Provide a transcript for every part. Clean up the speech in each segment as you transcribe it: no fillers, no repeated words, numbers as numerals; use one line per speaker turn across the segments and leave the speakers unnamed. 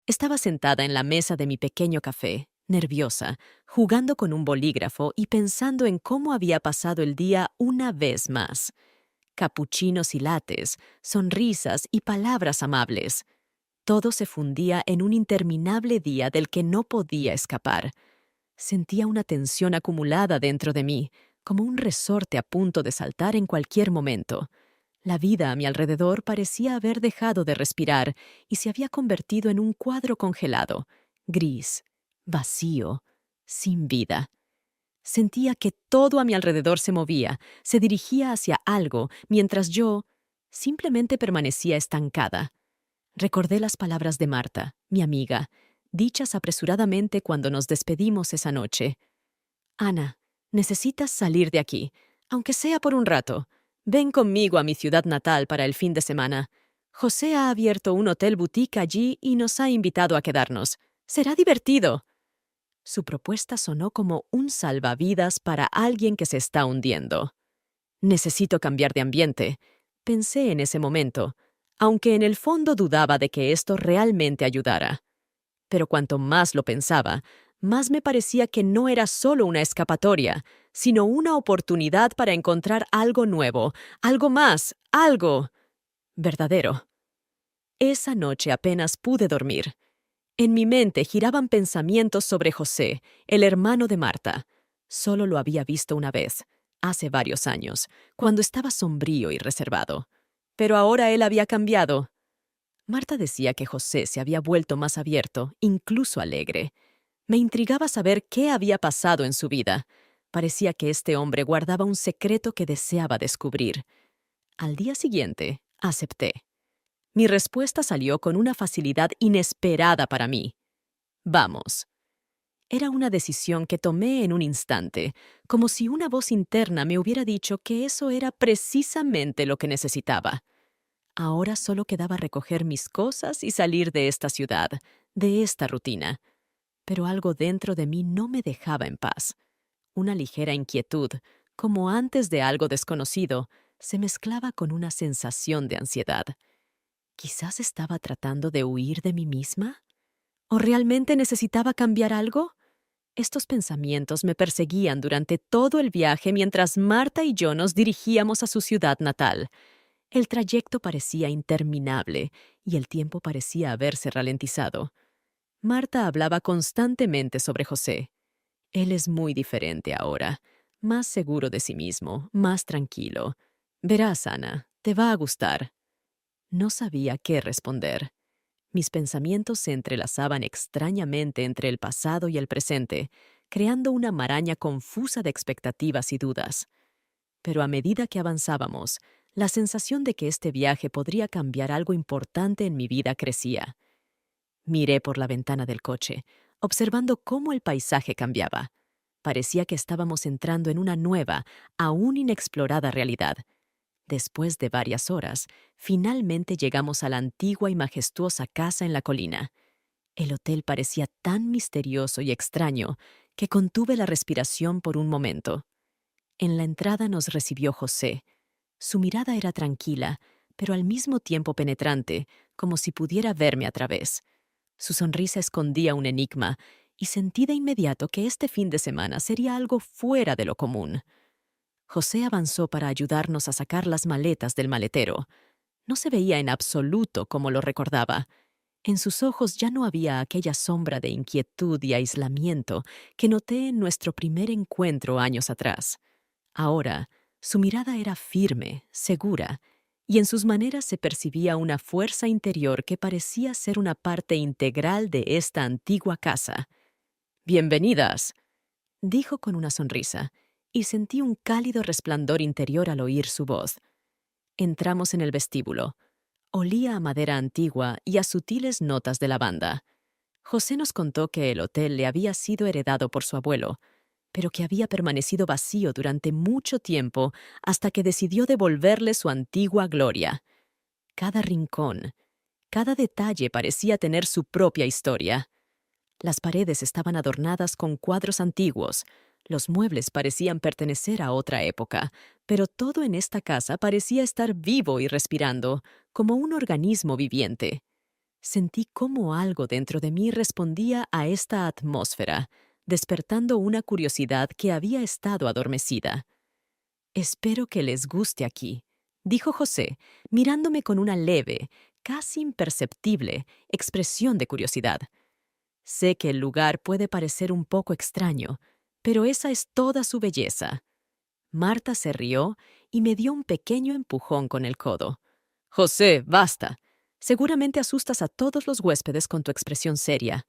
Estaba sentada en la mesa de mi pequeño café, nerviosa, jugando con un bolígrafo y pensando en cómo había pasado el día una vez más. Capuchinos y lates, sonrisas y palabras amables. Todo se fundía en un interminable día del que no podía escapar. Sentía una tensión acumulada dentro de mí, como un resorte a punto de saltar en cualquier momento. La vida a mi alrededor parecía haber dejado de respirar y se había convertido en un cuadro congelado, gris, vacío, sin vida. Sentía que todo a mi alrededor se movía, se dirigía hacia algo, mientras yo simplemente permanecía estancada. Recordé las palabras de Marta, mi amiga, dichas apresuradamente cuando nos despedimos esa noche. Ana, necesitas salir de aquí, aunque sea por un rato. Ven conmigo a mi ciudad natal para el fin de semana. José ha abierto un hotel boutique allí y nos ha invitado a quedarnos. Será divertido. Su propuesta sonó como un salvavidas para alguien que se está hundiendo. Necesito cambiar de ambiente, pensé en ese momento, aunque en el fondo dudaba de que esto realmente ayudara. Pero cuanto más lo pensaba, más me parecía que no era solo una escapatoria, sino una oportunidad para encontrar algo nuevo, algo más, algo verdadero. Esa noche apenas pude dormir. En mi mente giraban pensamientos sobre José, el hermano de Marta. Solo lo había visto una vez, hace varios años, cuando estaba sombrío y reservado. Pero ahora él había cambiado. Marta decía que José se había vuelto más abierto, incluso alegre. Me intrigaba saber qué había pasado en su vida. Parecía que este hombre guardaba un secreto que deseaba descubrir. Al día siguiente, acepté. Mi respuesta salió con una facilidad inesperada para mí. Vamos. Era una decisión que tomé en un instante, como si una voz interna me hubiera dicho que eso era precisamente lo que necesitaba. Ahora solo quedaba recoger mis cosas y salir de esta ciudad, de esta rutina. Pero algo dentro de mí no me dejaba en paz. Una ligera inquietud, como antes de algo desconocido, se mezclaba con una sensación de ansiedad. ¿Quizás estaba tratando de huir de mí misma? ¿O realmente necesitaba cambiar algo? Estos pensamientos me perseguían durante todo el viaje mientras Marta y yo nos dirigíamos a su ciudad natal. El trayecto parecía interminable y el tiempo parecía haberse ralentizado. Marta hablaba constantemente sobre José. Él es muy diferente ahora, más seguro de sí mismo, más tranquilo. Verás, Ana, te va a gustar. No sabía qué responder. Mis pensamientos se entrelazaban extrañamente entre el pasado y el presente, creando una maraña confusa de expectativas y dudas. Pero a medida que avanzábamos, la sensación de que este viaje podría cambiar algo importante en mi vida crecía. Miré por la ventana del coche, observando cómo el paisaje cambiaba. Parecía que estábamos entrando en una nueva, aún inexplorada realidad. Después de varias horas, finalmente llegamos a la antigua y majestuosa casa en la colina. El hotel parecía tan misterioso y extraño que contuve la respiración por un momento. En la entrada nos recibió José. Su mirada era tranquila, pero al mismo tiempo penetrante, como si pudiera verme a través. Su sonrisa escondía un enigma, y sentí de inmediato que este fin de semana sería algo fuera de lo común. José avanzó para ayudarnos a sacar las maletas del maletero. No se veía en absoluto como lo recordaba. En sus ojos ya no había aquella sombra de inquietud y aislamiento que noté en nuestro primer encuentro años atrás. Ahora, su mirada era firme, segura, y en sus maneras se percibía una fuerza interior que parecía ser una parte integral de esta antigua casa. «Bienvenidas», dijo con una sonrisa, y sentí un cálido resplandor interior al oír su voz. Entramos en el vestíbulo. Olía a madera antigua y a sutiles notas de lavanda. José nos contó que el hotel le había sido heredado por su abuelo, pero que había permanecido vacío durante mucho tiempo hasta que decidió devolverle su antigua gloria. Cada rincón, cada detalle parecía tener su propia historia. Las paredes estaban adornadas con cuadros antiguos, los muebles parecían pertenecer a otra época, pero todo en esta casa parecía estar vivo y respirando, como un organismo viviente. Sentí cómo algo dentro de mí respondía a esta atmósfera, despertando una curiosidad que había estado adormecida. «Espero que les guste aquí», dijo José, mirándome con una leve, casi imperceptible, expresión de curiosidad. Sé que el lugar puede parecer un poco extraño, pero esa es toda su belleza. Marta se rió y me dio un pequeño empujón con el codo. «José, basta. Seguramente asustas a todos los huéspedes con tu expresión seria».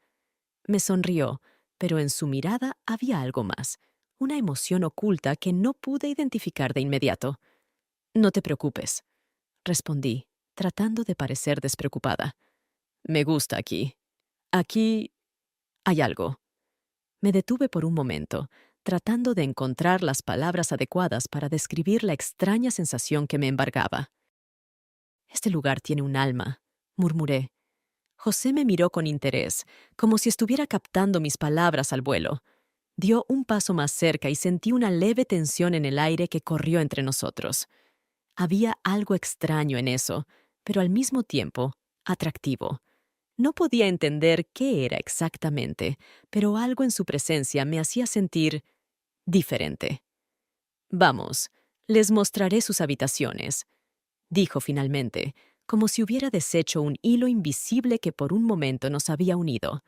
Me sonrió, pero en su mirada había algo más, una emoción oculta que no pude identificar de inmediato. «No te preocupes», respondí, tratando de parecer despreocupada. «Me gusta aquí. Aquí hay algo». Me detuve por un momento, tratando de encontrar las palabras adecuadas para describir la extraña sensación que me embargaba. «Este lugar tiene un alma», murmuré. José me miró con interés, como si estuviera captando mis palabras al vuelo. Dio un paso más cerca y sentí una leve tensión en el aire que corrió entre nosotros. Había algo extraño en eso, pero al mismo tiempo atractivo. No podía entender qué era exactamente, pero algo en su presencia me hacía sentir diferente. «Vamos, les mostraré sus habitaciones», dijo finalmente, como si hubiera deshecho un hilo invisible que por un momento nos había unido.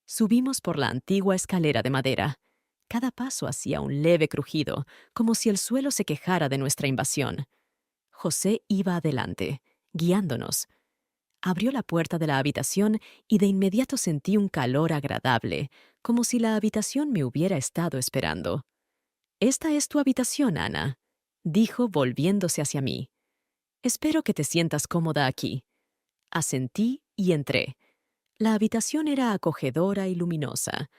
Subimos por la antigua escalera de madera. Cada paso hacía un leve crujido, como si el suelo se quejara de nuestra invasión. José iba adelante, guiándonos. Abrió la puerta de la habitación y de inmediato sentí un calor agradable, como si la habitación me hubiera estado esperando. «Esta es tu habitación, Ana», dijo volviéndose hacia mí. «Espero que te sientas cómoda aquí». Asentí y entré. La habitación era acogedora y luminosa.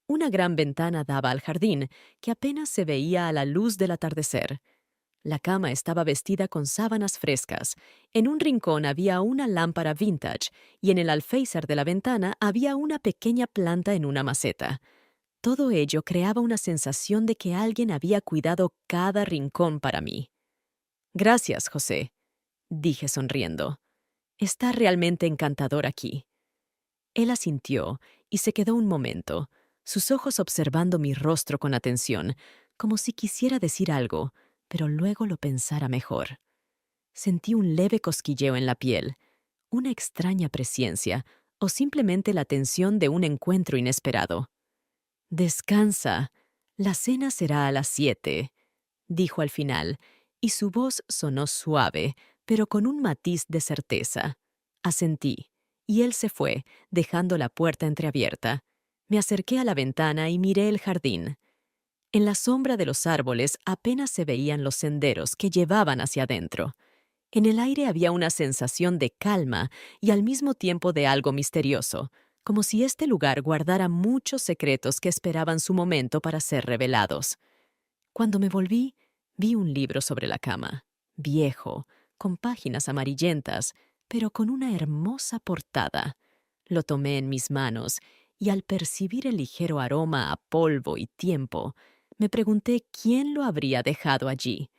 Una gran ventana daba al jardín, que apenas se veía a la luz del atardecer. La cama estaba vestida con sábanas frescas. En un rincón había una lámpara vintage y en el alféizar de la ventana había una pequeña planta en una maceta. Todo ello creaba una sensación de que alguien había cuidado cada rincón para mí. «Gracias, José», dije sonriendo. «Está realmente encantador aquí». Él asintió y se quedó un momento, sus ojos observando mi rostro con atención, como si quisiera decir algo, pero luego lo pensara mejor. Sentí un leve cosquilleo en la piel, una extraña presciencia o simplemente la tensión de un encuentro inesperado. «Descansa. La cena será a las 7», dijo al final, y su voz sonó suave, pero con un matiz de certeza. Asentí, y él se fue, dejando la puerta entreabierta. Me acerqué a la ventana y miré el jardín. En la sombra de los árboles apenas se veían los senderos que llevaban hacia adentro. En el aire había una sensación de calma y al mismo tiempo de algo misterioso, como si este lugar guardara muchos secretos que esperaban su momento para ser revelados. Cuando me volví, vi un libro sobre la cama, viejo, con páginas amarillentas, pero con una hermosa portada. Lo tomé en mis manos y al percibir el ligero aroma a polvo y tiempo, me pregunté quién lo habría dejado allí.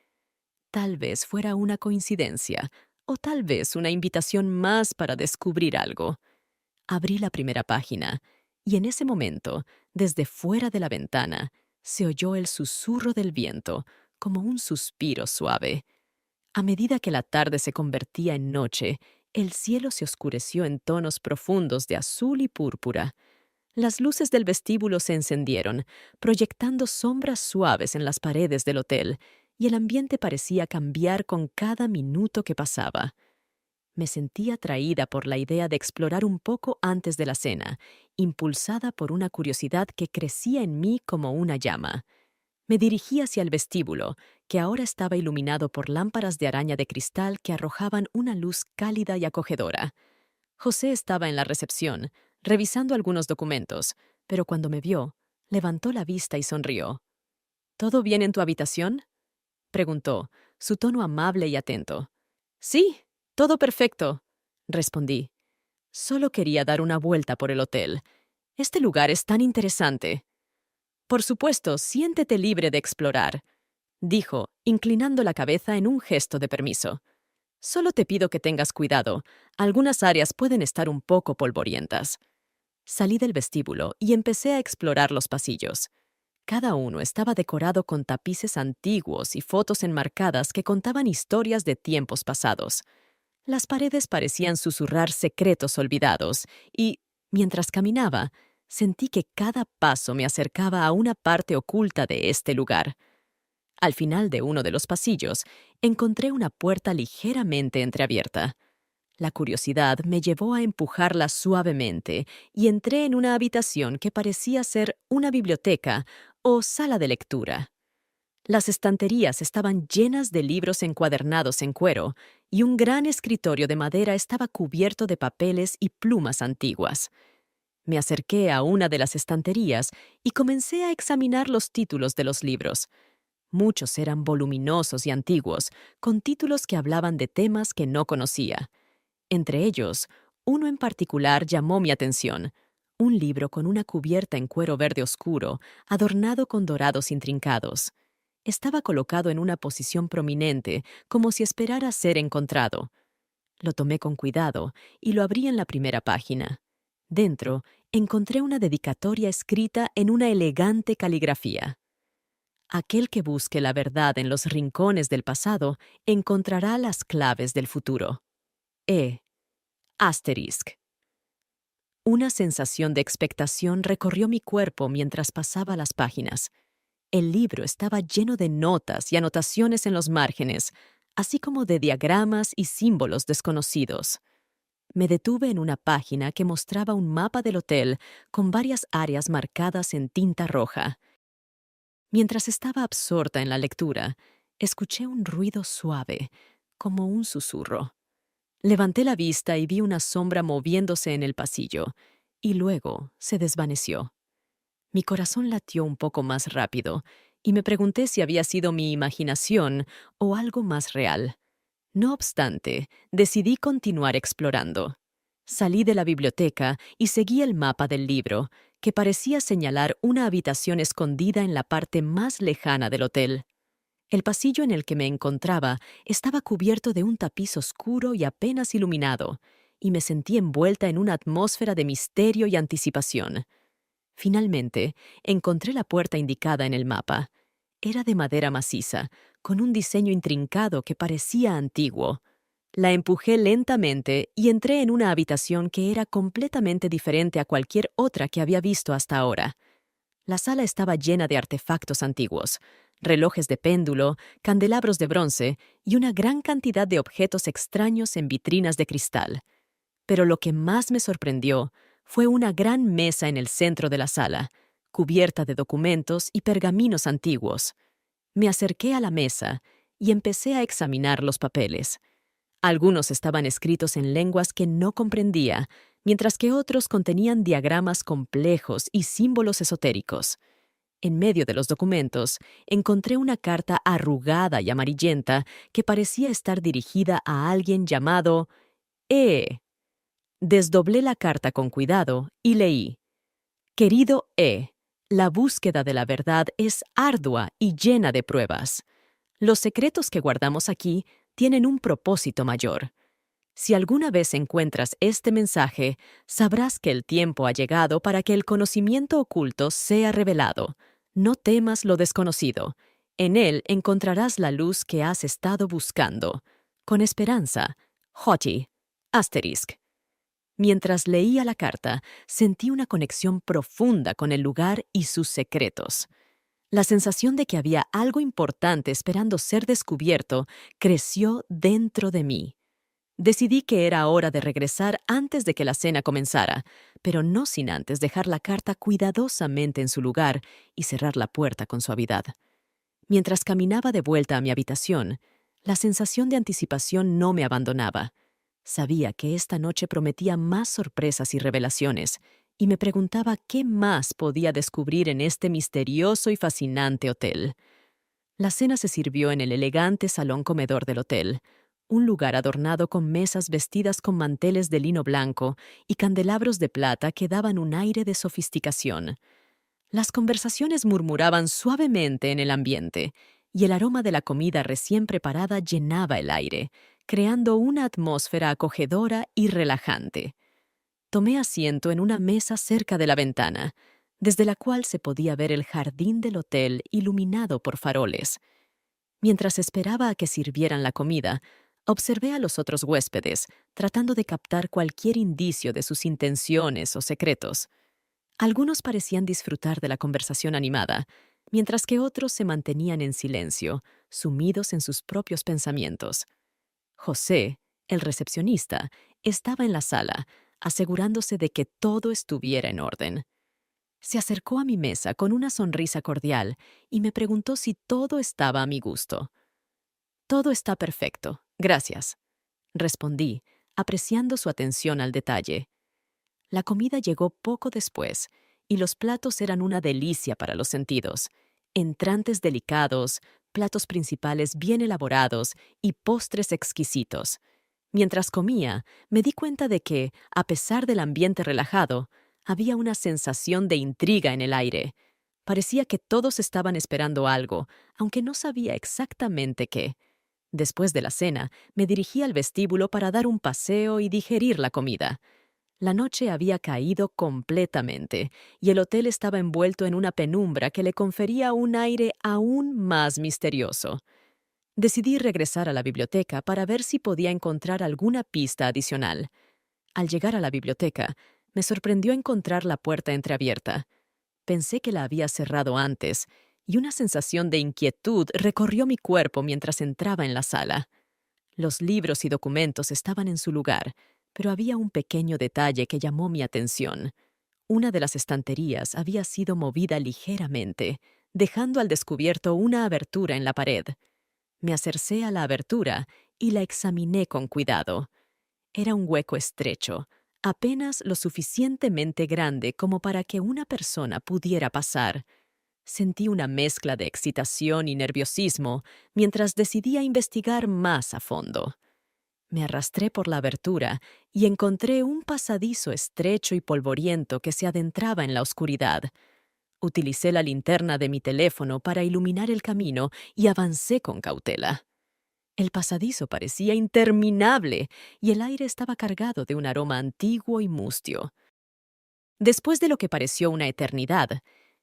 Tal vez fuera una coincidencia, o tal vez una invitación más para descubrir algo. Abrí la primera página, y en ese momento, desde fuera de la ventana, se oyó el susurro del viento, como un suspiro suave. A medida que la tarde se convertía en noche, el cielo se oscureció en tonos profundos de azul y púrpura. Las luces del vestíbulo se encendieron, proyectando sombras suaves en las paredes del hotel, y el ambiente parecía cambiar con cada minuto que pasaba. Me sentí atraída por la idea de explorar un poco antes de la cena, impulsada por una curiosidad que crecía en mí como una llama. Me dirigí hacia el vestíbulo, que ahora estaba iluminado por lámparas de araña de cristal que arrojaban una luz cálida y acogedora. José estaba en la recepción, revisando algunos documentos, pero cuando me vio, levantó la vista y sonrió. «¿Todo bien en tu habitación?», preguntó, su tono amable y atento. «Sí, todo perfecto», respondí. «Solo quería dar una vuelta por el hotel. Este lugar es tan interesante». «Por supuesto, siéntete libre de explorar», dijo, inclinando la cabeza en un gesto de permiso. Solo te pido que tengas cuidado. Algunas áreas pueden estar un poco polvorientas. Salí del vestíbulo y empecé a explorar los pasillos. Cada uno estaba decorado con tapices antiguos y fotos enmarcadas que contaban historias de tiempos pasados. Las paredes parecían susurrar secretos olvidados y, mientras caminaba, sentí que cada paso me acercaba a una parte oculta de este lugar. Al final de uno de los pasillos, encontré una puerta ligeramente entreabierta. La curiosidad me llevó a empujarla suavemente y entré en una habitación que parecía ser una biblioteca o sala de lectura. Las estanterías estaban llenas de libros encuadernados en cuero y un gran escritorio de madera estaba cubierto de papeles y plumas antiguas. Me acerqué a una de las estanterías y comencé a examinar los títulos de los libros. Muchos eran voluminosos y antiguos, con títulos que hablaban de temas que no conocía. Entre ellos, uno en particular llamó mi atención. Un libro con una cubierta en cuero verde oscuro, adornado con dorados intrincados. Estaba colocado en una posición prominente, como si esperara ser encontrado. Lo tomé con cuidado y lo abrí en la primera página. Dentro, encontré una dedicatoria escrita en una elegante caligrafía. Aquel que busque la verdad en los rincones del pasado encontrará las claves del futuro. E. Asterisk. Una sensación de expectación recorrió mi cuerpo mientras pasaba las páginas. El libro estaba lleno de notas y anotaciones en los márgenes, así como de diagramas y símbolos desconocidos. Me detuve en una página que mostraba un mapa del hotel con varias áreas marcadas en tinta roja. Mientras estaba absorta en la lectura, escuché un ruido suave, como un susurro. Levanté la vista y vi una sombra moviéndose en el pasillo, y luego se desvaneció. Mi corazón latió un poco más rápido, y me pregunté si había sido mi imaginación o algo más real. No obstante, decidí continuar explorando. Salí de la biblioteca y seguí el mapa del libro, que parecía señalar una habitación escondida en la parte más lejana del hotel. El pasillo en el que me encontraba estaba cubierto de un tapiz oscuro y apenas iluminado, y me sentí envuelta en una atmósfera de misterio y anticipación. Finalmente, encontré la puerta indicada en el mapa. Era de madera maciza, con un diseño intrincado que parecía antiguo. La empujé lentamente y entré en una habitación que era completamente diferente a cualquier otra que había visto hasta ahora. La sala estaba llena de artefactos antiguos, relojes de péndulo, candelabros de bronce y una gran cantidad de objetos extraños en vitrinas de cristal. Pero lo que más me sorprendió fue una gran mesa en el centro de la sala, cubierta de documentos y pergaminos antiguos. Me acerqué a la mesa y empecé a examinar los papeles. Algunos estaban escritos en lenguas que no comprendía, mientras que otros contenían diagramas complejos y símbolos esotéricos. En medio de los documentos, encontré una carta arrugada y amarillenta que parecía estar dirigida a alguien llamado E. Desdoblé la carta con cuidado y leí: Querido E, la búsqueda de la verdad es ardua y llena de pruebas. Los secretos que guardamos aquí tienen un propósito mayor. Si alguna vez encuentras este mensaje, sabrás que el tiempo ha llegado para que el conocimiento oculto sea revelado. No temas lo desconocido. En él encontrarás la luz que has estado buscando. Con esperanza, Hoti, Asterisk. Mientras leía la carta, sentí una conexión profunda con el lugar y sus secretos. La sensación de que había algo importante esperando ser descubierto creció dentro de mí. Decidí que era hora de regresar antes de que la cena comenzara, pero no sin antes dejar la carta cuidadosamente en su lugar y cerrar la puerta con suavidad. Mientras caminaba de vuelta a mi habitación, la sensación de anticipación no me abandonaba. Sabía que esta noche prometía más sorpresas y revelaciones, y me preguntaba qué más podía descubrir en este misterioso y fascinante hotel. La cena se sirvió en el elegante salón comedor del hotel, un lugar adornado con mesas vestidas con manteles de lino blanco y candelabros de plata que daban un aire de sofisticación. Las conversaciones murmuraban suavemente en el ambiente, y el aroma de la comida recién preparada llenaba el aire, creando una atmósfera acogedora y relajante. Tomé asiento en una mesa cerca de la ventana, desde la cual se podía ver el jardín del hotel iluminado por faroles. Mientras esperaba a que sirvieran la comida, observé a los otros huéspedes, tratando de captar cualquier indicio de sus intenciones o secretos. Algunos parecían disfrutar de la conversación animada, mientras que otros se mantenían en silencio, sumidos en sus propios pensamientos. José, el recepcionista, estaba en la sala, asegurándose de que todo estuviera en orden. Se acercó a mi mesa con una sonrisa cordial y me preguntó si todo estaba a mi gusto. Todo está perfecto, gracias, respondí, apreciando su atención al detalle. La comida llegó poco después, y los platos eran una delicia para los sentidos. Entrantes delicados, platos principales bien elaborados y postres exquisitos. Mientras comía, me di cuenta de que, a pesar del ambiente relajado, había una sensación de intriga en el aire. Parecía que todos estaban esperando algo, aunque no sabía exactamente qué. Después de la cena, me dirigí al vestíbulo para dar un paseo y digerir la comida. La noche había caído completamente, y el hotel estaba envuelto en una penumbra que le confería un aire aún más misterioso. Decidí regresar a la biblioteca para ver si podía encontrar alguna pista adicional. Al llegar a la biblioteca, me sorprendió encontrar la puerta entreabierta. Pensé que la había cerrado antes, y una sensación de inquietud recorrió mi cuerpo mientras entraba en la sala. Los libros y documentos estaban en su lugar, pero había un pequeño detalle que llamó mi atención. Una de las estanterías había sido movida ligeramente, dejando al descubierto una abertura en la pared. Me acercé a la abertura y la examiné con cuidado. Era un hueco estrecho, apenas lo suficientemente grande como para que una persona pudiera pasar. Sentí una mezcla de excitación y nerviosismo mientras decidía investigar más a fondo. Me arrastré por la abertura y encontré un pasadizo estrecho y polvoriento que se adentraba en la oscuridad. Utilicé la linterna de mi teléfono para iluminar el camino y avancé con cautela. El pasadizo parecía interminable y el aire estaba cargado de un aroma antiguo y mustio. Después de lo que pareció una eternidad,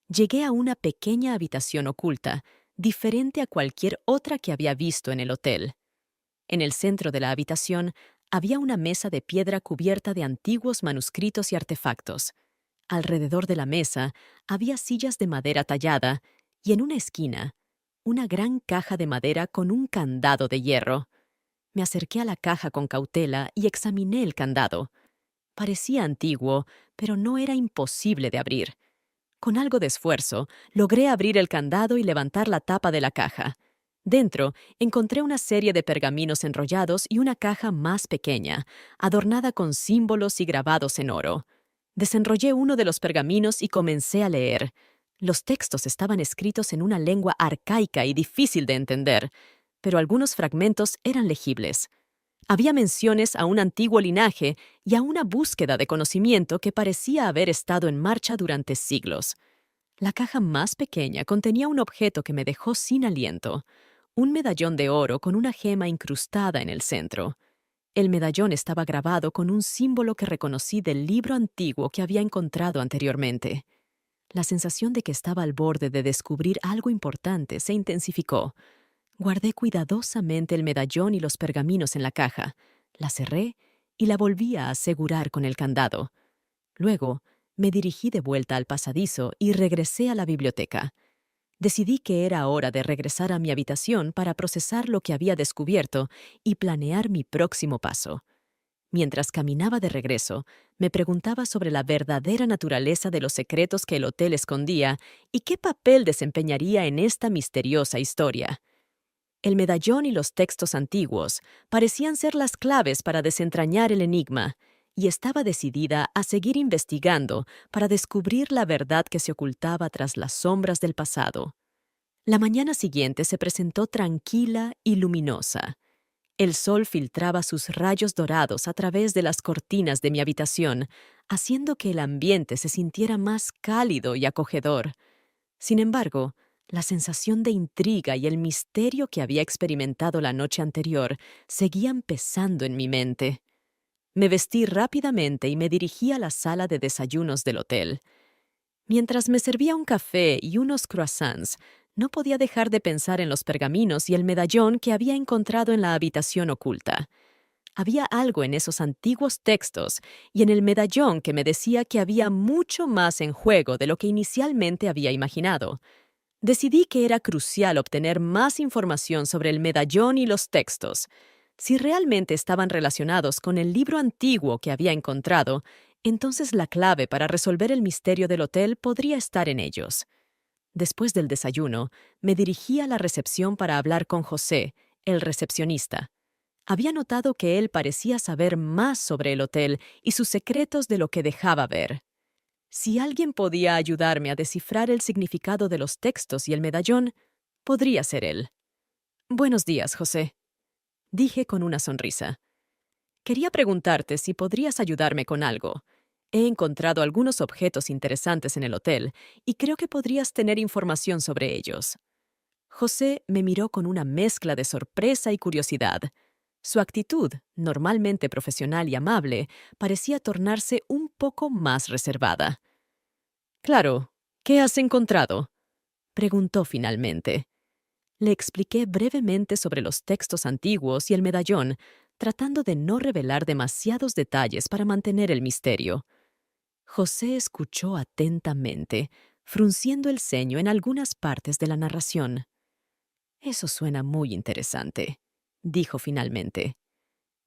llegué a una pequeña habitación oculta, diferente a cualquier otra que había visto en el hotel. En el centro de la habitación había una mesa de piedra cubierta de antiguos manuscritos y artefactos. Alrededor de la mesa había sillas de madera tallada y en una esquina, una gran caja de madera con un candado de hierro. Me acerqué a la caja con cautela y examiné el candado. Parecía antiguo, pero no era imposible de abrir. Con algo de esfuerzo, logré abrir el candado y levantar la tapa de la caja. Dentro, encontré una serie de pergaminos enrollados y una caja más pequeña, adornada con símbolos y grabados en oro. Desenrollé uno de los pergaminos y comencé a leer. Los textos estaban escritos en una lengua arcaica y difícil de entender, pero algunos fragmentos eran legibles. Había menciones a un antiguo linaje y a una búsqueda de conocimiento que parecía haber estado en marcha durante siglos. La caja más pequeña contenía un objeto que me dejó sin aliento, un medallón de oro con una gema incrustada en el centro. El medallón estaba grabado con un símbolo que reconocí del libro antiguo que había encontrado anteriormente. La sensación de que estaba al borde de descubrir algo importante se intensificó. Guardé cuidadosamente el medallón y los pergaminos en la caja, la cerré y la volví a asegurar con el candado. Luego, me dirigí de vuelta al pasadizo y regresé a la biblioteca. Decidí que era hora de regresar a mi habitación para procesar lo que había descubierto y planear mi próximo paso. Mientras caminaba de regreso, me preguntaba sobre la verdadera naturaleza de los secretos que el hotel escondía y qué papel desempeñaría en esta misteriosa historia. El medallón y los textos antiguos parecían ser las claves para desentrañar el enigma, y estaba decidida a seguir investigando para descubrir la verdad que se ocultaba tras las sombras del pasado. La mañana siguiente se presentó tranquila y luminosa. El sol filtraba sus rayos dorados a través de las cortinas de mi habitación, haciendo que el ambiente se sintiera más cálido y acogedor. Sin embargo, La sensación de intriga y el misterio que había experimentado la noche anterior seguían pesando en mi mente. Me vestí rápidamente y me dirigí a la sala de desayunos del hotel. Mientras me servía un café y unos croissants, no podía dejar de pensar en los pergaminos y el medallón que había encontrado en la habitación oculta. Había algo en esos antiguos textos y en el medallón que me decía que había mucho más en juego de lo que inicialmente había imaginado. Decidí que era crucial obtener más información sobre el medallón y los textos. Si realmente estaban relacionados con el libro antiguo que había encontrado, entonces la clave para resolver el misterio del hotel podría estar en ellos. Después del desayuno, me dirigí a la recepción para hablar con José, el recepcionista. Había notado que él parecía saber más sobre el hotel y sus secretos de lo que dejaba ver. Si alguien podía ayudarme a descifrar el significado de los textos y el medallón, podría ser él. «Buenos días, José», dije con una sonrisa. «Quería preguntarte si podrías ayudarme con algo. He encontrado algunos objetos interesantes en el hotel y creo que podrías tener información sobre ellos». José me miró con una mezcla de sorpresa y curiosidad. Su actitud, normalmente profesional y amable, parecía tornarse un poco más reservada. «Claro, ¿qué has encontrado?», preguntó finalmente. Le expliqué brevemente sobre los textos antiguos y el medallón, tratando de no revelar demasiados detalles para mantener el misterio. José escuchó atentamente, frunciendo el ceño en algunas partes de la narración. «Eso suena muy interesante», dijo finalmente.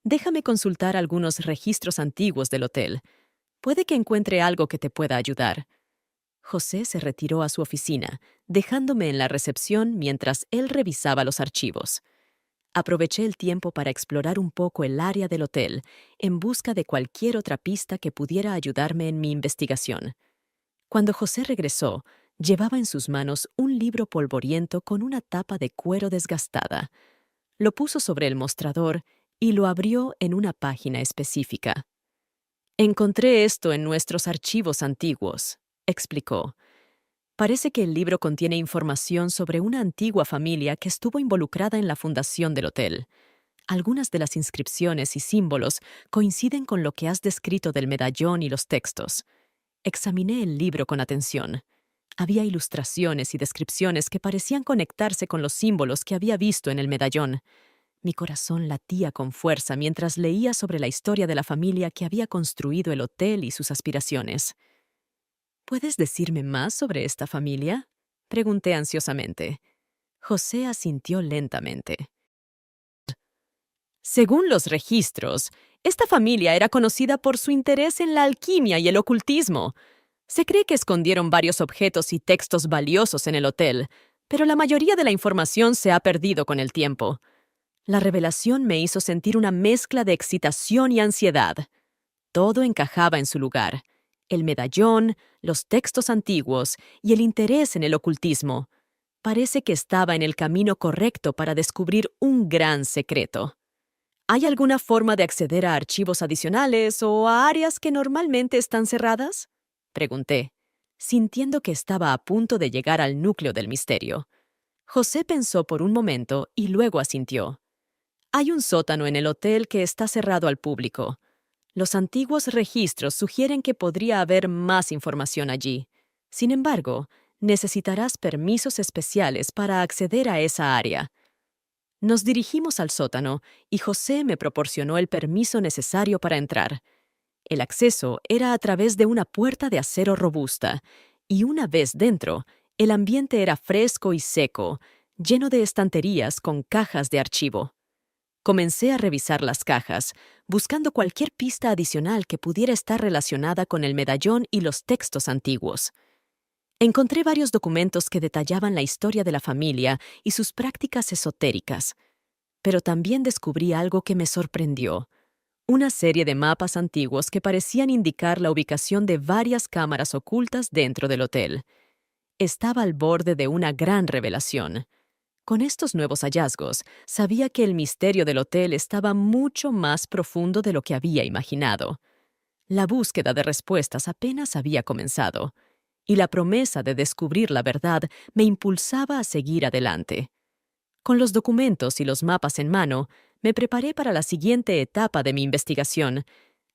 «Déjame consultar algunos registros antiguos del hotel. Puede que encuentre algo que te pueda ayudar». José se retiró a su oficina, dejándome en la recepción mientras él revisaba los archivos. Aproveché el tiempo para explorar un poco el área del hotel, en busca de cualquier otra pista que pudiera ayudarme en mi investigación. Cuando José regresó, llevaba en sus manos un libro polvoriento con una tapa de cuero desgastada. Lo puso sobre el mostrador y lo abrió en una página específica. «Encontré esto en nuestros archivos antiguos», explicó. «Parece que el libro contiene información sobre una antigua familia que estuvo involucrada en la fundación del hotel. Algunas de las inscripciones y símbolos coinciden con lo que has descrito del medallón y los textos». Examiné el libro con atención. Había ilustraciones y descripciones que parecían conectarse con los símbolos que había visto en el medallón. Mi corazón latía con fuerza mientras leía sobre la historia de la familia que había construido el hotel y sus aspiraciones. «¿Puedes decirme más sobre esta familia?», pregunté ansiosamente. José asintió lentamente. «Según los registros, esta familia era conocida por su interés en la alquimia y el ocultismo. Se cree que escondieron varios objetos y textos valiosos en el hotel, pero la mayoría de la información se ha perdido con el tiempo. La revelación me hizo sentir una mezcla de excitación y ansiedad. Todo encajaba en su lugar: el medallón, los textos antiguos y el interés en el ocultismo. Parece que estaba en el camino correcto para descubrir un gran secreto. ¿Hay alguna forma de acceder a archivos adicionales o a áreas que normalmente están cerradas?», pregunté, sintiendo que estaba a punto de llegar al núcleo del misterio. José pensó por un momento y luego asintió. «Hay un sótano en el hotel que está cerrado al público. Los antiguos registros sugieren que podría haber más información allí. Sin embargo, necesitarás permisos especiales para acceder a esa área». Nos dirigimos al sótano y José me proporcionó el permiso necesario para entrar. El acceso era a través de una puerta de acero robusta, y una vez dentro, el ambiente era fresco y seco, lleno de estanterías con cajas de archivo. Comencé a revisar las cajas, buscando cualquier pista adicional que pudiera estar relacionada con el medallón y los textos antiguos. Encontré varios documentos que detallaban la historia de la familia y sus prácticas esotéricas. Pero también descubrí algo que me sorprendió: una serie de mapas antiguos que parecían indicar la ubicación de varias cámaras ocultas dentro del hotel. Estaba al borde de una gran revelación. Con estos nuevos hallazgos, sabía que el misterio del hotel estaba mucho más profundo de lo que había imaginado. La búsqueda de respuestas apenas había comenzado. y la promesa de descubrir la verdad me impulsaba a seguir adelante. Con los documentos y los mapas en mano, me preparé para la siguiente etapa de mi investigación,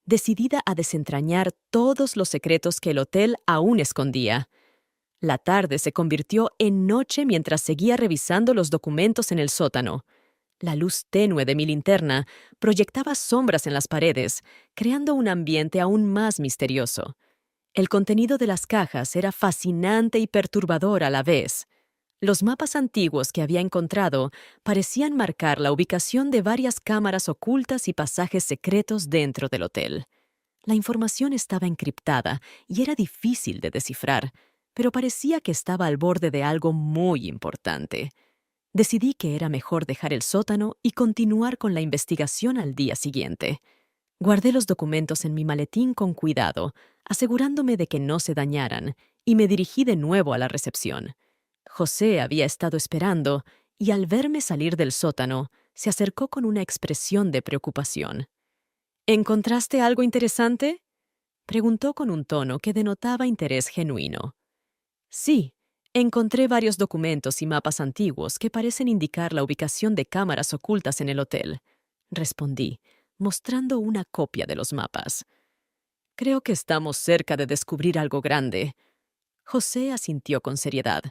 decidida a desentrañar todos los secretos que el hotel aún escondía. La tarde se convirtió en noche mientras seguía revisando los documentos en el sótano. La luz tenue de mi linterna proyectaba sombras en las paredes, creando un ambiente aún más misterioso. El contenido de las cajas era fascinante y perturbador a la vez. Los mapas antiguos que había encontrado parecían marcar la ubicación de varias cámaras ocultas y pasajes secretos dentro del hotel. La información estaba encriptada y era difícil de descifrar, pero parecía que estaba al borde de algo muy importante. Decidí que era mejor dejar el sótano y continuar con la investigación al día siguiente. Guardé los documentos en mi maletín con cuidado, asegurándome de que no se dañaran, y me dirigí de nuevo a la recepción. José había estado esperando, y al verme salir del sótano, se acercó con una expresión de preocupación. ¿Encontraste algo interesante?, preguntó con un tono que denotaba interés genuino. Sí, encontré varios documentos y mapas antiguos que parecen indicar la ubicación de cámaras ocultas en el hotel, respondí, mostrando una copia de los mapas. Creo que estamos cerca de descubrir algo grande. José asintió con seriedad.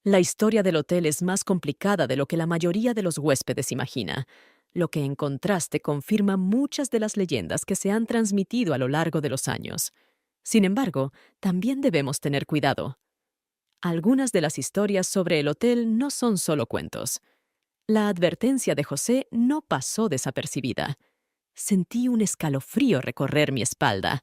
La historia del hotel es más complicada de lo que la mayoría de los huéspedes imagina. Lo que encontraste confirma muchas de las leyendas que se han transmitido a lo largo de los años. Sin embargo, también debemos tener cuidado. Algunas de las historias sobre el hotel no son solo cuentos. La advertencia de José no pasó desapercibida. Sentí un escalofrío recorrer mi espalda.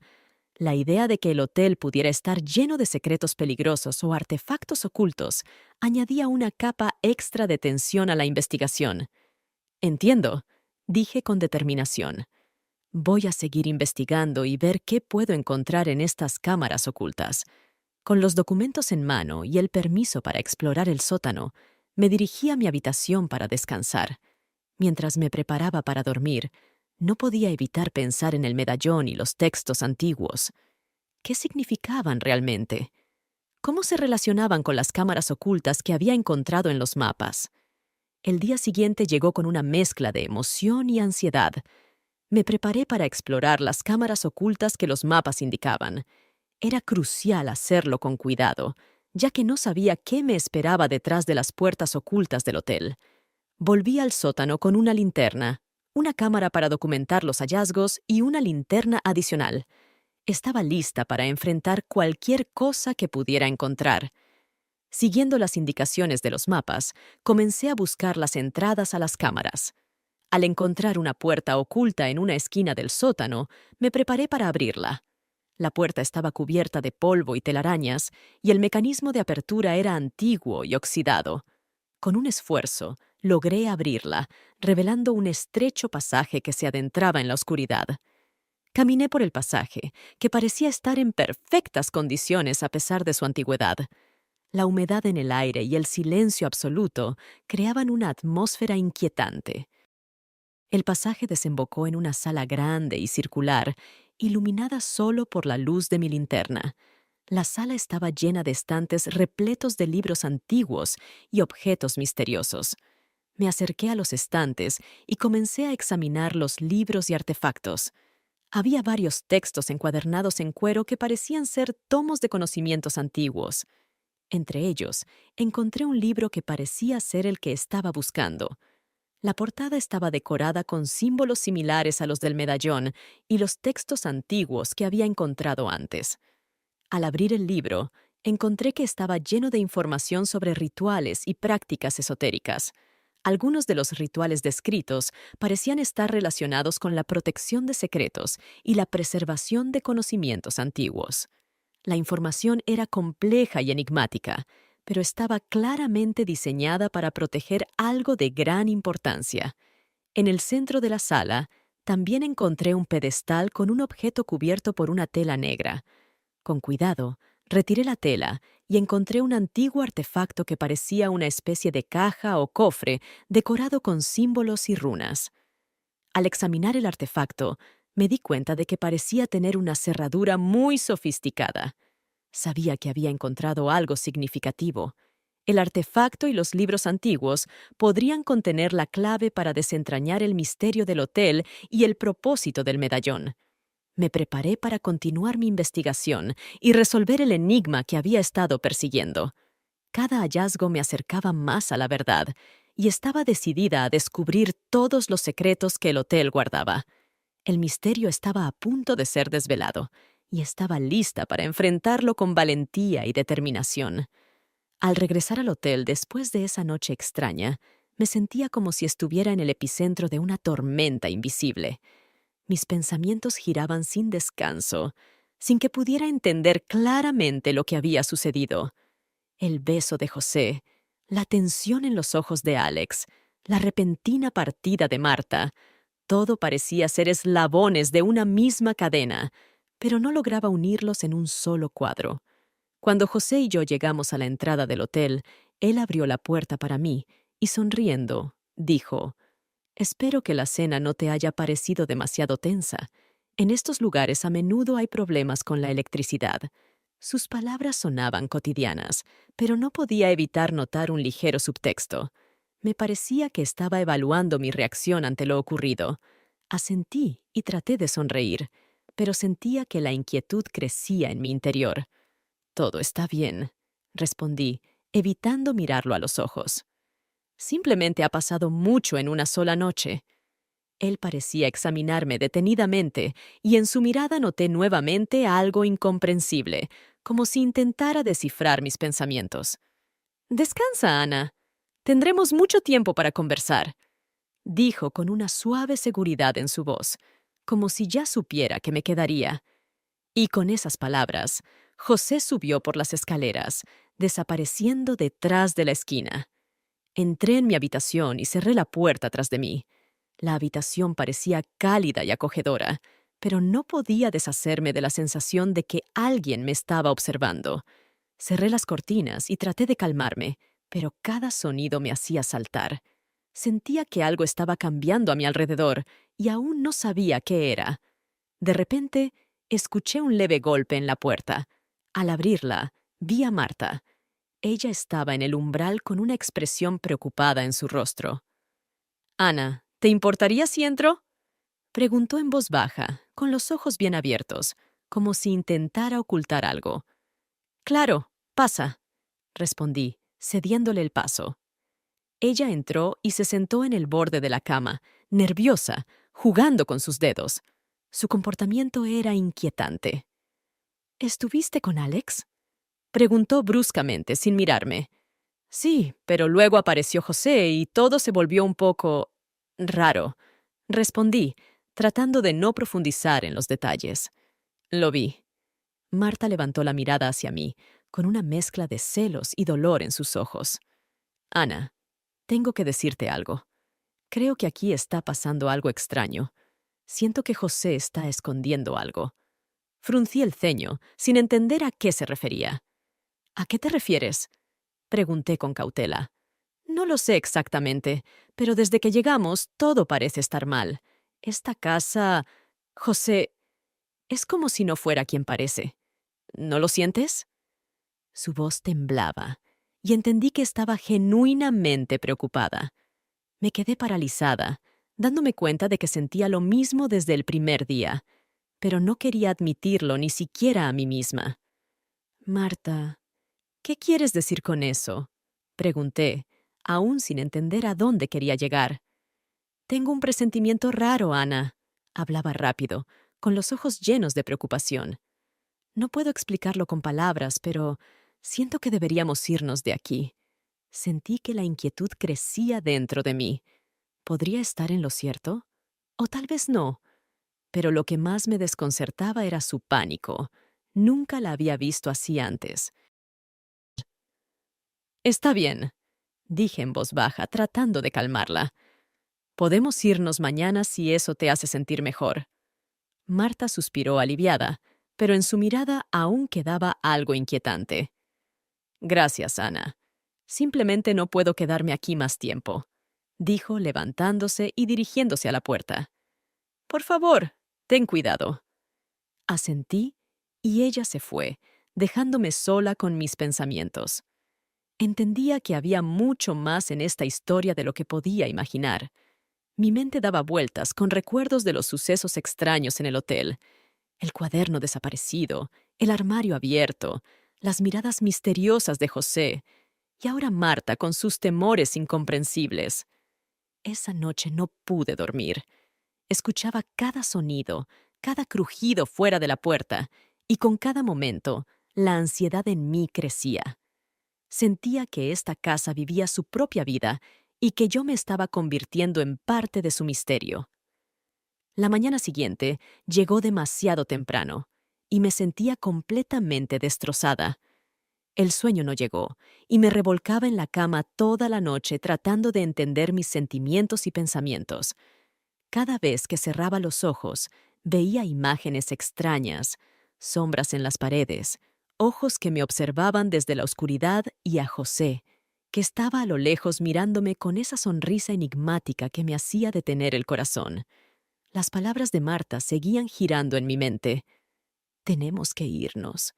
La idea de que el hotel pudiera estar lleno de secretos peligrosos o artefactos ocultos añadía una capa extra de tensión a la investigación. Entiendo, dije con determinación. Voy a seguir investigando y ver qué puedo encontrar en estas cámaras ocultas. Con los documentos en mano y el permiso para explorar el sótano, me dirigí a mi habitación para descansar. Mientras me preparaba para dormir, no podía evitar pensar en el medallón y los textos antiguos. ¿Qué significaban realmente? ¿Cómo se relacionaban con las cámaras ocultas que había encontrado en los mapas? El día siguiente llegó con una mezcla de emoción y ansiedad. Me preparé para explorar las cámaras ocultas que los mapas indicaban. Era crucial hacerlo con cuidado, ya que no sabía qué me esperaba detrás de las puertas ocultas del hotel. Volví al sótano con una linterna, una cámara para documentar los hallazgos y una linterna adicional. Estaba lista para enfrentar cualquier cosa que pudiera encontrar. Siguiendo las indicaciones de los mapas, comencé a buscar las entradas a las cámaras. Al encontrar una puerta oculta en una esquina del sótano, me preparé para abrirla. La puerta estaba cubierta de polvo y telarañas, y el mecanismo de apertura era antiguo y oxidado. Con un esfuerzo, logré abrirla, revelando un estrecho pasaje que se adentraba en la oscuridad. Caminé por el pasaje, que parecía estar en perfectas condiciones a pesar de su antigüedad. La humedad en el aire y el silencio absoluto creaban una atmósfera inquietante. El pasaje desembocó en una sala grande y circular, iluminada solo por la luz de mi linterna. La sala estaba llena de estantes repletos de libros antiguos y objetos misteriosos. Me acerqué a los estantes y comencé a examinar los libros y artefactos. Había varios textos encuadernados en cuero que parecían ser tomos de conocimientos antiguos. Entre ellos, encontré un libro que parecía ser el que estaba buscando. La portada estaba decorada con símbolos similares a los del medallón y los textos antiguos que había encontrado antes. Al abrir el libro, encontré que estaba lleno de información sobre rituales y prácticas esotéricas. Algunos de los rituales descritos parecían estar relacionados con la protección de secretos y la preservación de conocimientos antiguos. La información era compleja y enigmática, pero estaba claramente diseñada para proteger algo de gran importancia. En el centro de la sala, también encontré un pedestal con un objeto cubierto por una tela negra. Con cuidado, retiré la tela y encontré un antiguo artefacto que parecía una especie de caja o cofre decorado con símbolos y runas. Al examinar el artefacto, me di cuenta de que parecía tener una cerradura muy sofisticada. Sabía que había encontrado algo significativo. El artefacto y los libros antiguos podrían contener la clave para desentrañar el misterio del hotel y el propósito del medallón. Me preparé para continuar mi investigación y resolver el enigma que había estado persiguiendo. Cada hallazgo me acercaba más a la verdad, y estaba decidida a descubrir todos los secretos que el hotel guardaba. El misterio estaba a punto de ser desvelado, y estaba lista para enfrentarlo con valentía y determinación. Al regresar al hotel después de esa noche extraña, me sentía como si estuviera en el epicentro de una tormenta invisible. Mis pensamientos giraban sin descanso, sin que pudiera entender claramente lo que había sucedido. El beso de José, la tensión en los ojos de Alex, la repentina partida de Marta, todo parecía ser eslabones de una misma cadena, pero no lograba unirlos en un solo cuadro. Cuando José y yo llegamos a la entrada del hotel, él abrió la puerta para mí y, sonriendo, dijo: «Espero que la cena no te haya parecido demasiado tensa. En estos lugares a menudo hay problemas con la electricidad». Sus palabras sonaban cotidianas, pero no podía evitar notar un ligero subtexto. Me parecía que estaba evaluando mi reacción ante lo ocurrido. Asentí y traté de sonreír, pero sentía que la inquietud crecía en mi interior. «Todo está bien», respondí, evitando mirarlo a los ojos. «Simplemente ha pasado mucho en una sola noche». Él parecía examinarme detenidamente, y en su mirada noté nuevamente algo incomprensible, como si intentara descifrar mis pensamientos. «Descansa, Ana. Tendremos mucho tiempo para conversar», dijo con una suave seguridad en su voz, como si ya supiera que me quedaría. Y con esas palabras, José subió por las escaleras, desapareciendo detrás de la esquina. Entré en mi habitación y cerré la puerta tras de mí. La habitación parecía cálida y acogedora, pero no podía deshacerme de la sensación de que alguien me estaba observando. Cerré las cortinas y traté de calmarme, pero cada sonido me hacía saltar. Sentía que algo estaba cambiando a mi alrededor y aún no sabía qué era. De repente, escuché un leve golpe en la puerta. Al abrirla, vi a Marta. Ella estaba en el umbral con una expresión preocupada en su rostro. «Ana, ¿te importaría si entro?», preguntó en voz baja, con los ojos bien abiertos, como si intentara ocultar algo. «Claro, pasa», respondí, cediéndole el paso. Ella entró y se sentó en el borde de la cama, nerviosa, jugando con sus dedos. Su comportamiento era inquietante. «¿Estuviste con Alex?», preguntó bruscamente, sin mirarme. «Sí, pero luego apareció José y todo se volvió un poco raro», respondí, tratando de no profundizar en los detalles. «Lo vi». Marta levantó la mirada hacia mí, con una mezcla de celos y dolor en sus ojos. «Ana, tengo que decirte algo. Creo que aquí está pasando algo extraño. Siento que José está escondiendo algo». Fruncí el ceño, sin entender a qué se refería. «¿A qué te refieres?», pregunté con cautela. «No lo sé exactamente, pero desde que llegamos todo parece estar mal. Esta casa... José... es como si no fuera quien parece. ¿No lo sientes?». Su voz temblaba, y entendí que estaba genuinamente preocupada. Me quedé paralizada, dándome cuenta de que sentía lo mismo desde el primer día, pero no quería admitirlo ni siquiera a mí misma. «Marta, ¿qué quieres decir con eso?», pregunté, aún sin entender a dónde quería llegar. «Tengo un presentimiento raro, Ana», hablaba rápido, con los ojos llenos de preocupación. «No puedo explicarlo con palabras, pero siento que deberíamos irnos de aquí». Sentí que la inquietud crecía dentro de mí. ¿Podría estar en lo cierto? O tal vez no. Pero lo que más me desconcertaba era su pánico. Nunca la había visto así antes. «Está bien», dije en voz baja, tratando de calmarla. «Podemos irnos mañana si eso te hace sentir mejor». Marta suspiró aliviada, pero en su mirada aún quedaba algo inquietante. «Gracias, Ana. Simplemente no puedo quedarme aquí más tiempo», dijo, levantándose y dirigiéndose a la puerta. «Por favor, ten cuidado». Asentí y ella se fue, dejándome sola con mis pensamientos. Entendía que había mucho más en esta historia de lo que podía imaginar. Mi mente daba vueltas con recuerdos de los sucesos extraños en el hotel. El cuaderno desaparecido, el armario abierto, las miradas misteriosas de José, y ahora Marta con sus temores incomprensibles. Esa noche no pude dormir. Escuchaba cada sonido, cada crujido fuera de la puerta, y con cada momento la ansiedad en mí crecía. Sentía que esta casa vivía su propia vida y que yo me estaba convirtiendo en parte de su misterio. La mañana siguiente llegó demasiado temprano y me sentía completamente destrozada. El sueño no llegó y me revolcaba en la cama toda la noche tratando de entender mis sentimientos y pensamientos. Cada vez que cerraba los ojos, veía imágenes extrañas, sombras en las paredes, ojos que me observaban desde la oscuridad y a José, que estaba a lo lejos mirándome con esa sonrisa enigmática que me hacía detener el corazón. Las palabras de Marta seguían girando en mi mente. Tenemos que irnos.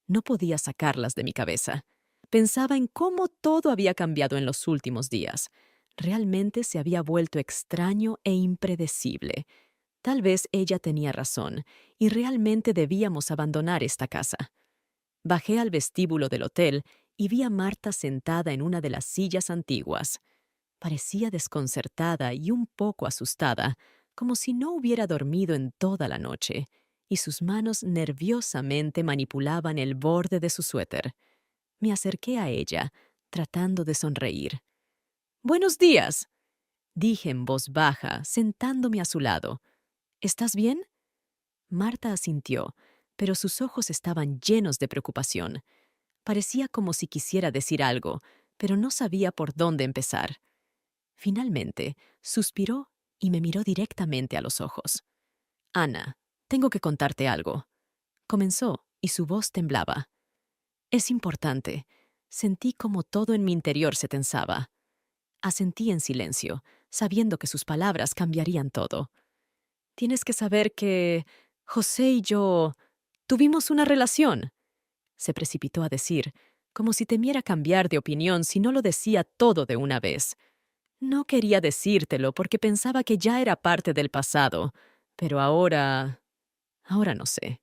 No podía sacarlas de mi cabeza. Pensaba en cómo todo había cambiado en los últimos días. Realmente se había vuelto extraño e impredecible. Tal vez ella tenía razón, y realmente debíamos abandonar esta casa. Bajé al vestíbulo del hotel y vi a Marta sentada en una de las sillas antiguas. Parecía desconcertada y un poco asustada, como si no hubiera dormido en toda la noche, y sus manos nerviosamente manipulaban el borde de su suéter. Me acerqué a ella, tratando de sonreír. «Buenos días», dije en voz baja, sentándome a su lado. «¿Estás bien?» Marta asintió, pero sus ojos estaban llenos de preocupación. Parecía como si quisiera decir algo, pero no sabía por dónde empezar. Finalmente, suspiró y me miró directamente a los ojos. «Ana, tengo que contarte algo», comenzó, y su voz temblaba. «Es importante». Sentí como todo en mi interior se tensaba. Asentí en silencio, sabiendo que sus palabras cambiarían todo. «Tienes que saber que José y yo tuvimos una relación», se precipitó a decir, como si temiera cambiar de opinión si no lo decía todo de una vez. «No quería decírtelo porque pensaba que ya era parte del pasado, pero ahora no sé».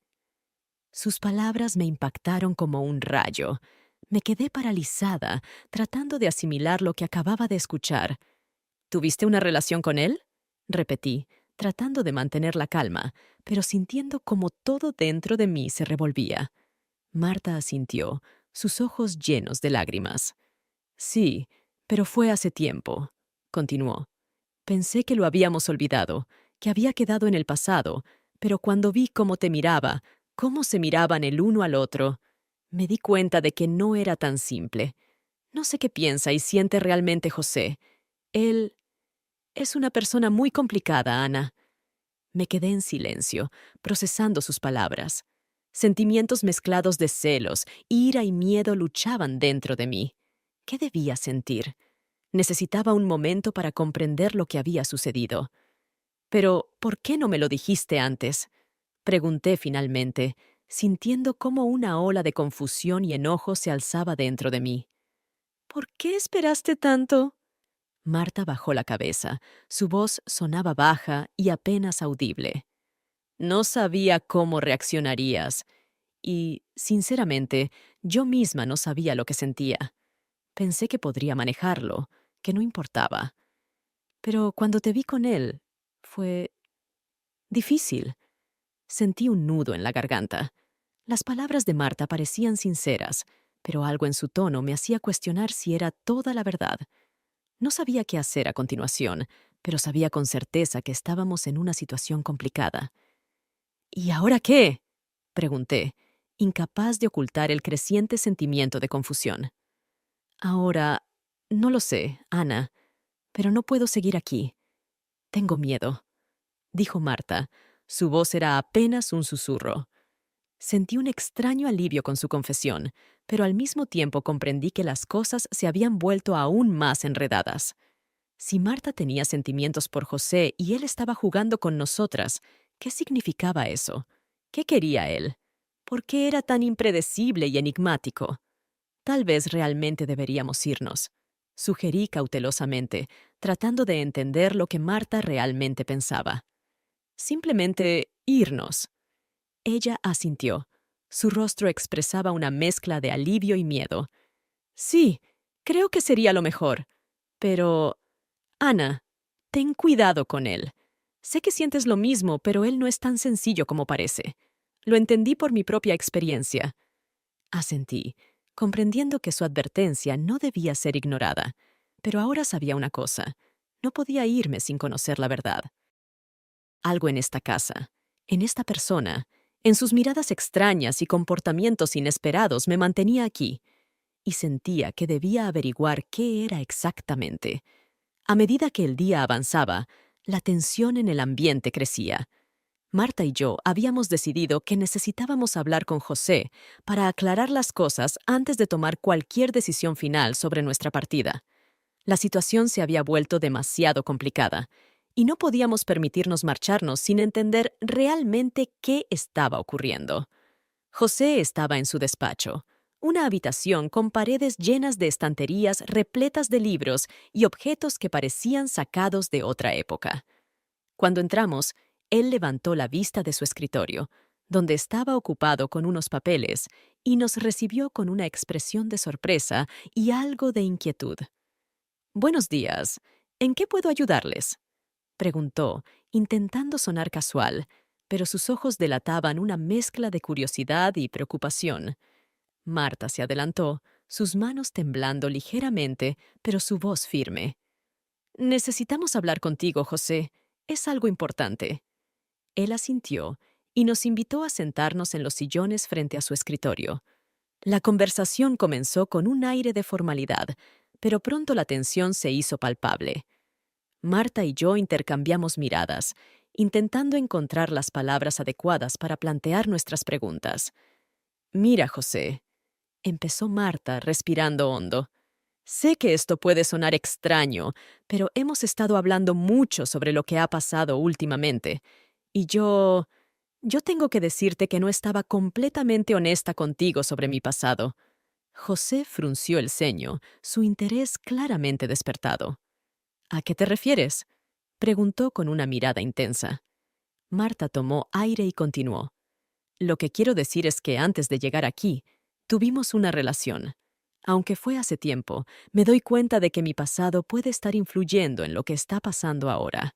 Sus palabras me impactaron como un rayo. Me quedé paralizada, tratando de asimilar lo que acababa de escuchar. «¿Tuviste una relación con él?», repetí, tratando de mantener la calma, pero sintiendo como todo dentro de mí se revolvía. Marta asintió, sus ojos llenos de lágrimas. «Sí, pero fue hace tiempo», continuó. «Pensé que lo habíamos olvidado, que había quedado en el pasado, pero cuando vi cómo te miraba, cómo se miraban el uno al otro, me di cuenta de que no era tan simple. No sé qué piensa y siente realmente José. Él es una persona muy complicada, Ana». Me quedé en silencio, procesando sus palabras. Sentimientos mezclados de celos, ira y miedo luchaban dentro de mí. ¿Qué debía sentir? Necesitaba un momento para comprender lo que había sucedido. «Pero, ¿por qué no me lo dijiste antes?», pregunté finalmente, sintiendo cómo una ola de confusión y enojo se alzaba dentro de mí. «¿Por qué esperaste tanto?». Marta bajó la cabeza. Su voz sonaba baja y apenas audible. «No sabía cómo reaccionarías. Y, sinceramente, yo misma no sabía lo que sentía. Pensé que podría manejarlo, que no importaba. Pero cuando te vi con él, fue difícil». Sentí un nudo en la garganta. Las palabras de Marta parecían sinceras, pero algo en su tono me hacía cuestionar si era toda la verdad. No sabía qué hacer a continuación, pero sabía con certeza que estábamos en una situación complicada. «¿Y ahora qué?», pregunté, incapaz de ocultar el creciente sentimiento de confusión. «Ahora, no lo sé, Ana, pero no puedo seguir aquí. Tengo miedo», dijo Marta. Su voz era apenas un susurro. Sentí un extraño alivio con su confesión, pero al mismo tiempo comprendí que las cosas se habían vuelto aún más enredadas. Si Marta tenía sentimientos por José y él estaba jugando con nosotras, ¿qué significaba eso? ¿Qué quería él? ¿Por qué era tan impredecible y enigmático? Tal vez realmente deberíamos irnos, sugerí cautelosamente, tratando de entender lo que Marta realmente pensaba. Simplemente irnos. Ella asintió. Su rostro expresaba una mezcla de alivio y miedo. Sí, creo que sería lo mejor. Pero, Ana, ten cuidado con él. Sé que sientes lo mismo, pero él no es tan sencillo como parece. Lo entendí por mi propia experiencia. Asentí, comprendiendo que su advertencia no debía ser ignorada. Pero ahora sabía una cosa. No podía irme sin conocer la verdad. Algo en esta casa, en esta persona, en sus miradas extrañas y comportamientos inesperados me mantenía aquí, y sentía que debía averiguar qué era exactamente. A medida que el día avanzaba, la tensión en el ambiente crecía. Marta y yo habíamos decidido que necesitábamos hablar con José para aclarar las cosas antes de tomar cualquier decisión final sobre nuestra partida. La situación se había vuelto demasiado complicada, y no podíamos permitirnos marcharnos sin entender realmente qué estaba ocurriendo. José estaba en su despacho, una habitación con paredes llenas de estanterías repletas de libros y objetos que parecían sacados de otra época. Cuando entramos, él levantó la vista de su escritorio, donde estaba ocupado con unos papeles, y nos recibió con una expresión de sorpresa y algo de inquietud. «Buenos días. ¿En qué puedo ayudarles?», preguntó, intentando sonar casual, pero sus ojos delataban una mezcla de curiosidad y preocupación. Marta se adelantó, sus manos temblando ligeramente, pero su voz firme. «Necesitamos hablar contigo, José. Es algo importante». Él asintió y nos invitó a sentarnos en los sillones frente a su escritorio. La conversación comenzó con un aire de formalidad, pero pronto la tensión se hizo palpable. Marta y yo intercambiamos miradas, intentando encontrar las palabras adecuadas para plantear nuestras preguntas. «Mira, José», empezó Marta, respirando hondo. «Sé que esto puede sonar extraño, pero hemos estado hablando mucho sobre lo que ha pasado últimamente, y yo tengo que decirte que no estaba completamente honesta contigo sobre mi pasado». José frunció el ceño, su interés claramente despertado. «¿A qué te refieres?», preguntó con una mirada intensa. Marta tomó aire y continuó. «Lo que quiero decir es que antes de llegar aquí, tuvimos una relación. Aunque fue hace tiempo, me doy cuenta de que mi pasado puede estar influyendo en lo que está pasando ahora».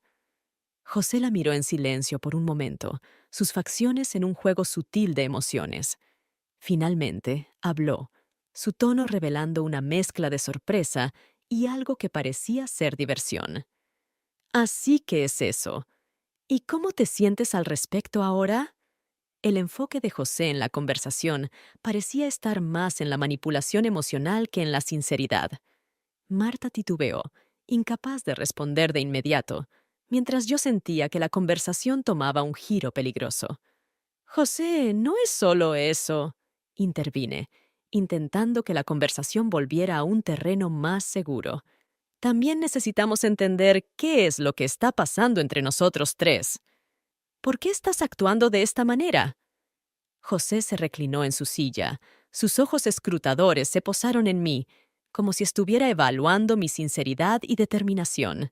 José la miró en silencio por un momento, sus facciones en un juego sutil de emociones. Finalmente, habló, su tono revelando una mezcla de sorpresa y algo que parecía ser diversión. «Así que es eso. ¿Y cómo te sientes al respecto ahora?». El enfoque de José en la conversación parecía estar más en la manipulación emocional que en la sinceridad. Marta titubeó, incapaz de responder de inmediato, mientras yo sentía que la conversación tomaba un giro peligroso. «José, no es solo eso», intervine, intentando que la conversación volviera a un terreno más seguro. «También necesitamos entender qué es lo que está pasando entre nosotros tres. ¿Por qué estás actuando de esta manera?». José se reclinó en su silla. Sus ojos escrutadores se posaron en mí, como si estuviera evaluando mi sinceridad y determinación.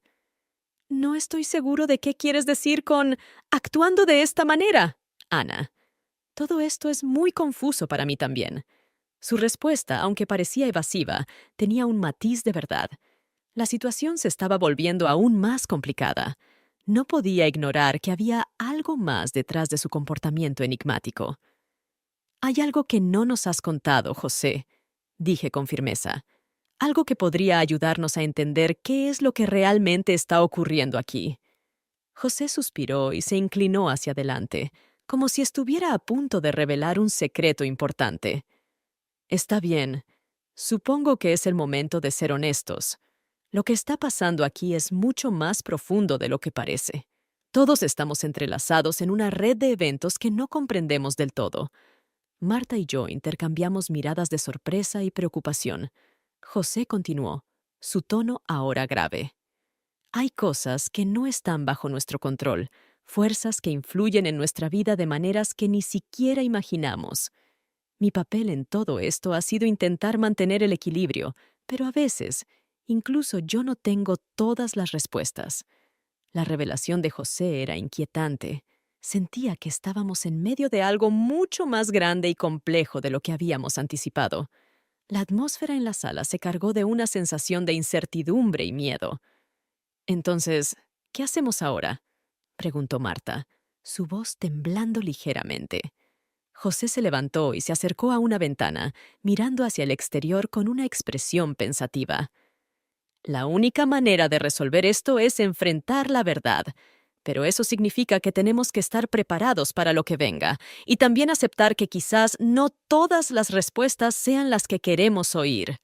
«No estoy seguro de qué quieres decir con actuando de esta manera, Ana. Todo esto es muy confuso para mí también». Su respuesta, aunque parecía evasiva, tenía un matiz de verdad. La situación se estaba volviendo aún más complicada. No podía ignorar que había algo más detrás de su comportamiento enigmático. «Hay algo que no nos has contado, José», dije con firmeza. «Algo que podría ayudarnos a entender qué es lo que realmente está ocurriendo aquí». José suspiró y se inclinó hacia adelante, como si estuviera a punto de revelar un secreto importante. «Está bien. Supongo que es el momento de ser honestos. Lo que está pasando aquí es mucho más profundo de lo que parece. Todos estamos entrelazados en una red de eventos que no comprendemos del todo». Marta y yo intercambiamos miradas de sorpresa y preocupación. José continuó, su tono ahora grave. «Hay cosas que no están bajo nuestro control, fuerzas que influyen en nuestra vida de maneras que ni siquiera imaginamos. Mi papel en todo esto ha sido intentar mantener el equilibrio, pero a veces, incluso yo no tengo todas las respuestas. La revelación de José era inquietante. Sentía que estábamos en medio de algo mucho más grande y complejo de lo que habíamos anticipado. La atmósfera en la sala se cargó de una sensación de incertidumbre y miedo. Entonces, ¿qué hacemos ahora?, preguntó Marta, su voz temblando ligeramente. José se levantó y se acercó a una ventana, mirando hacia el exterior con una expresión pensativa. La única manera de resolver esto es enfrentar la verdad, pero eso significa que tenemos que estar preparados para lo que venga y también aceptar que quizás no todas las respuestas sean las que queremos oír.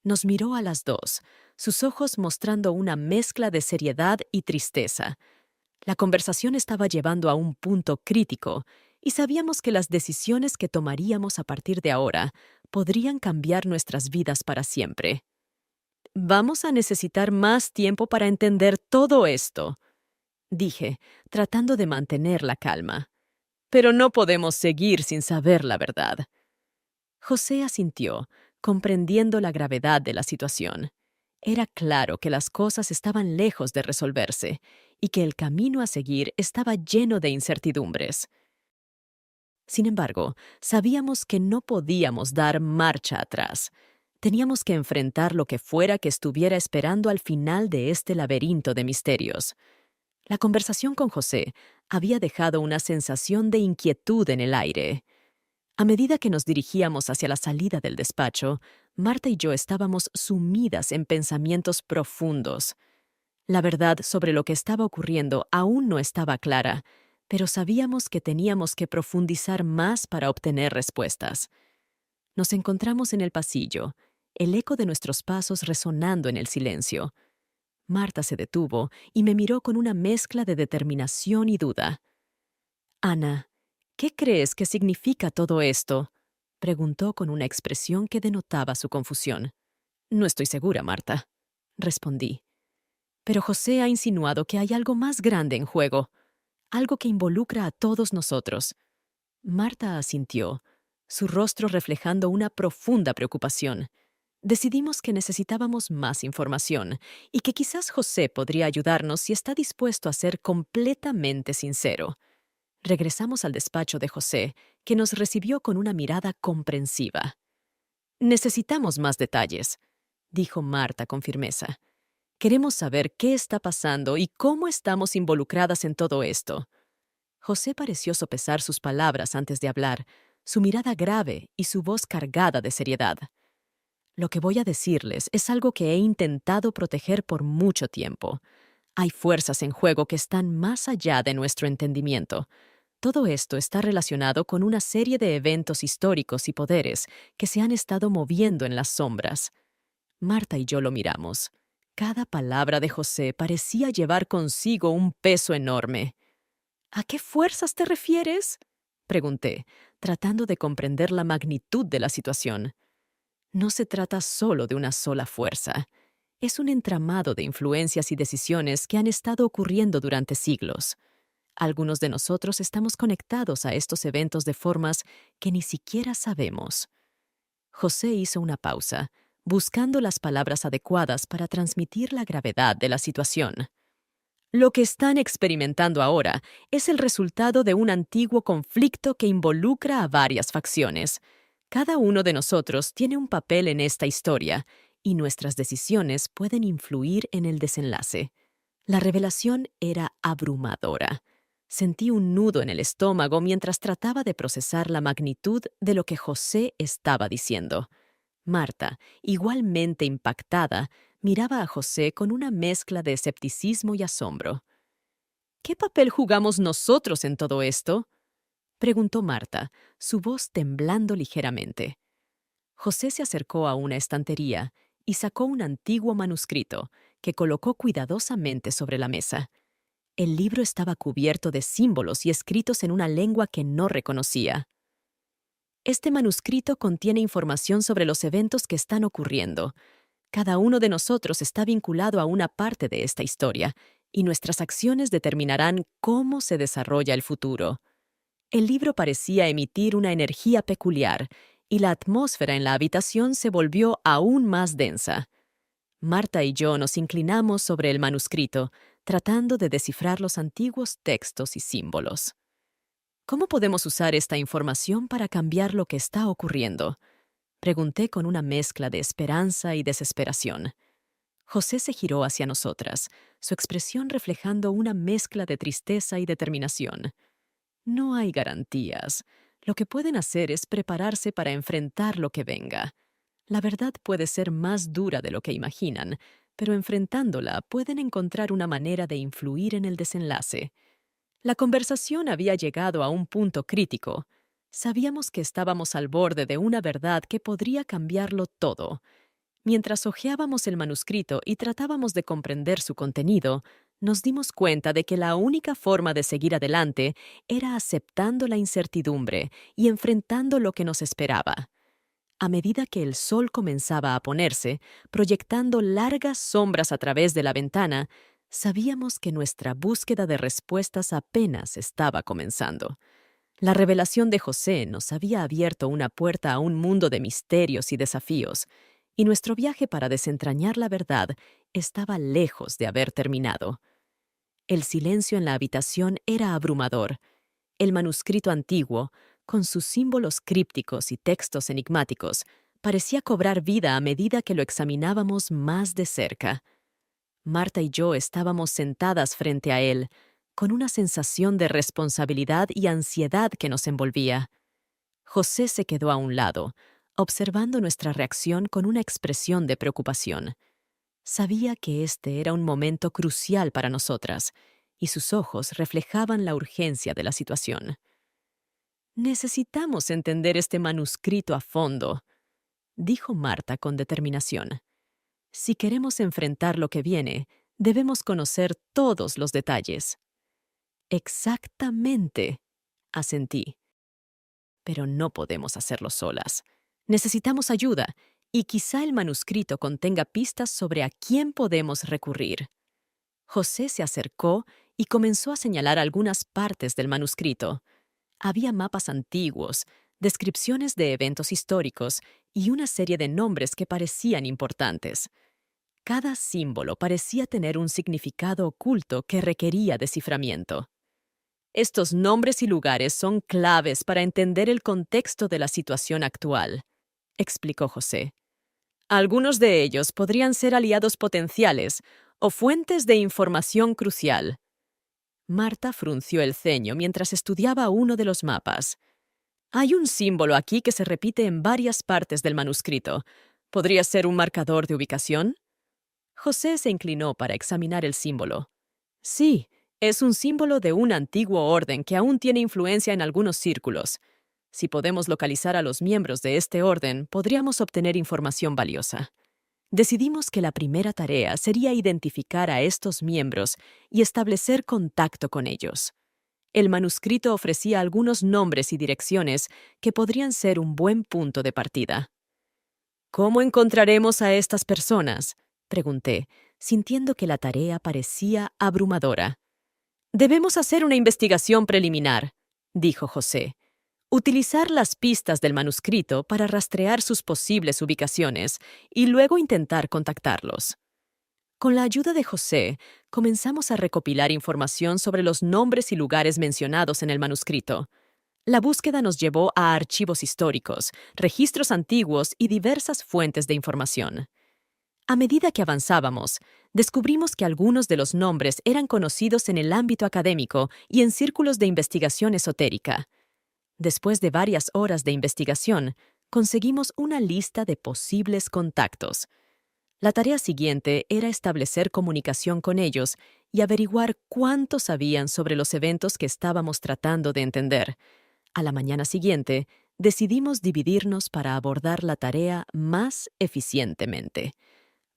Nos miró a las dos, sus ojos mostrando una mezcla de seriedad y tristeza. La conversación estaba llevando a un punto crítico y sabíamos que las decisiones que tomaríamos a partir de ahora podrían cambiar nuestras vidas para siempre. Vamos a necesitar más tiempo para entender todo esto, dije, tratando de mantener la calma. Pero no podemos seguir sin saber la verdad. José asintió, comprendiendo la gravedad de la situación. Era claro que las cosas estaban lejos de resolverse y que el camino a seguir estaba lleno de incertidumbres. Sin embargo, sabíamos que no podíamos dar marcha atrás. Teníamos que enfrentar lo que fuera que estuviera esperando al final de este laberinto de misterios. La conversación con José había dejado una sensación de inquietud en el aire. A medida que nos dirigíamos hacia la salida del despacho, Marta y yo estábamos sumidas en pensamientos profundos. La verdad sobre lo que estaba ocurriendo aún no estaba clara, pero sabíamos que teníamos que profundizar más para obtener respuestas. Nos encontramos en el pasillo, el eco de nuestros pasos resonando en el silencio. Marta se detuvo y me miró con una mezcla de determinación y duda. «Ana, ¿qué crees que significa todo esto?», preguntó con una expresión que denotaba su confusión. «No estoy segura, Marta», respondí. «Pero José ha insinuado que hay algo más grande en juego, algo que involucra a todos nosotros». Marta asintió, su rostro reflejando una profunda preocupación. Decidimos que necesitábamos más información y que quizás José podría ayudarnos si está dispuesto a ser completamente sincero. Regresamos al despacho de José, que nos recibió con una mirada comprensiva. «Necesitamos más detalles», dijo Marta con firmeza. «Queremos saber qué está pasando y cómo estamos involucradas en todo esto». José pareció sopesar sus palabras antes de hablar, su mirada grave y su voz cargada de seriedad. «Lo que voy a decirles es algo que he intentado proteger por mucho tiempo. Hay fuerzas en juego que están más allá de nuestro entendimiento. Todo esto está relacionado con una serie de eventos históricos y poderes que se han estado moviendo en las sombras». Marta y yo lo miramos. Cada palabra de José parecía llevar consigo un peso enorme. «¿A qué fuerzas te refieres?», pregunté, tratando de comprender la magnitud de la situación. No se trata solo de una sola fuerza. Es un entramado de influencias y decisiones que han estado ocurriendo durante siglos. Algunos de nosotros estamos conectados a estos eventos de formas que ni siquiera sabemos. José hizo una pausa, buscando las palabras adecuadas para transmitir la gravedad de la situación. «Lo que están experimentando ahora es el resultado de un antiguo conflicto que involucra a varias facciones. Cada uno de nosotros tiene un papel en esta historia, y nuestras decisiones pueden influir en el desenlace». La revelación era abrumadora. Sentí un nudo en el estómago mientras trataba de procesar la magnitud de lo que José estaba diciendo. Marta, igualmente impactada, miraba a José con una mezcla de escepticismo y asombro. «¿Qué papel jugamos nosotros en todo esto?», preguntó Marta, su voz temblando ligeramente. José se acercó a una estantería y sacó un antiguo manuscrito que colocó cuidadosamente sobre la mesa. El libro estaba cubierto de símbolos y escritos en una lengua que no reconocía. «Este manuscrito contiene información sobre los eventos que están ocurriendo. Cada uno de nosotros está vinculado a una parte de esta historia, y nuestras acciones determinarán cómo se desarrolla el futuro. El libro parecía emitir una energía peculiar, y la atmósfera en la habitación se volvió aún más densa. Marta y yo nos inclinamos sobre el manuscrito, tratando de descifrar los antiguos textos y símbolos. ¿Cómo podemos usar esta información para cambiar lo que está ocurriendo?, pregunté con una mezcla de esperanza y desesperación. José se giró hacia nosotras, su expresión reflejando una mezcla de tristeza y determinación. No hay garantías. Lo que pueden hacer es prepararse para enfrentar lo que venga. La verdad puede ser más dura de lo que imaginan, pero enfrentándola pueden encontrar una manera de influir en el desenlace. La conversación había llegado a un punto crítico. Sabíamos que estábamos al borde de una verdad que podría cambiarlo todo. Mientras hojeábamos el manuscrito y tratábamos de comprender su contenido, nos dimos cuenta de que la única forma de seguir adelante era aceptando la incertidumbre y enfrentando lo que nos esperaba. A medida que el sol comenzaba a ponerse, proyectando largas sombras a través de la ventana, sabíamos que nuestra búsqueda de respuestas apenas estaba comenzando. La revelación de José nos había abierto una puerta a un mundo de misterios y desafíos, y nuestro viaje para desentrañar la verdad estaba lejos de haber terminado. El silencio en la habitación era abrumador. El manuscrito antiguo, con sus símbolos crípticos y textos enigmáticos, parecía cobrar vida a medida que lo examinábamos más de cerca. Marta y yo estábamos sentadas frente a él, con una sensación de responsabilidad y ansiedad que nos envolvía. José se quedó a un lado, observando nuestra reacción con una expresión de preocupación. Sabía que este era un momento crucial para nosotras, y sus ojos reflejaban la urgencia de la situación. «Necesitamos entender este manuscrito a fondo», dijo Marta con determinación. «Si queremos enfrentar lo que viene, debemos conocer todos los detalles». «Exactamente», asentí. «Pero no podemos hacerlo solas. Necesitamos ayuda, y quizá el manuscrito contenga pistas sobre a quién podemos recurrir». José se acercó y comenzó a señalar algunas partes del manuscrito. Había mapas antiguos, descripciones de eventos históricos y una serie de nombres que parecían importantes. Cada símbolo parecía tener un significado oculto que requería desciframiento. «Estos nombres y lugares son claves para entender el contexto de la situación actual», explicó José. «Algunos de ellos podrían ser aliados potenciales o fuentes de información crucial». Marta frunció el ceño mientras estudiaba uno de los mapas. «Hay un símbolo aquí que se repite en varias partes del manuscrito. ¿Podría ser un marcador de ubicación?» José se inclinó para examinar el símbolo. «Sí, es un símbolo de un antiguo orden que aún tiene influencia en algunos círculos. Si podemos localizar a los miembros de este orden, podríamos obtener información valiosa». Decidimos que la primera tarea sería identificar a estos miembros y establecer contacto con ellos. El manuscrito ofrecía algunos nombres y direcciones que podrían ser un buen punto de partida. «¿Cómo encontraremos a estas personas?», pregunté, sintiendo que la tarea parecía abrumadora. «Debemos hacer una investigación preliminar», dijo José. «Utilizar las pistas del manuscrito para rastrear sus posibles ubicaciones y luego intentar contactarlos». Con la ayuda de José, comenzamos a recopilar información sobre los nombres y lugares mencionados en el manuscrito. La búsqueda nos llevó a archivos históricos, registros antiguos y diversas fuentes de información. A medida que avanzábamos, descubrimos que algunos de los nombres eran conocidos en el ámbito académico y en círculos de investigación esotérica. Después de varias horas de investigación, conseguimos una lista de posibles contactos. La tarea siguiente era establecer comunicación con ellos y averiguar cuánto sabían sobre los eventos que estábamos tratando de entender. A la mañana siguiente, decidimos dividirnos para abordar la tarea más eficientemente.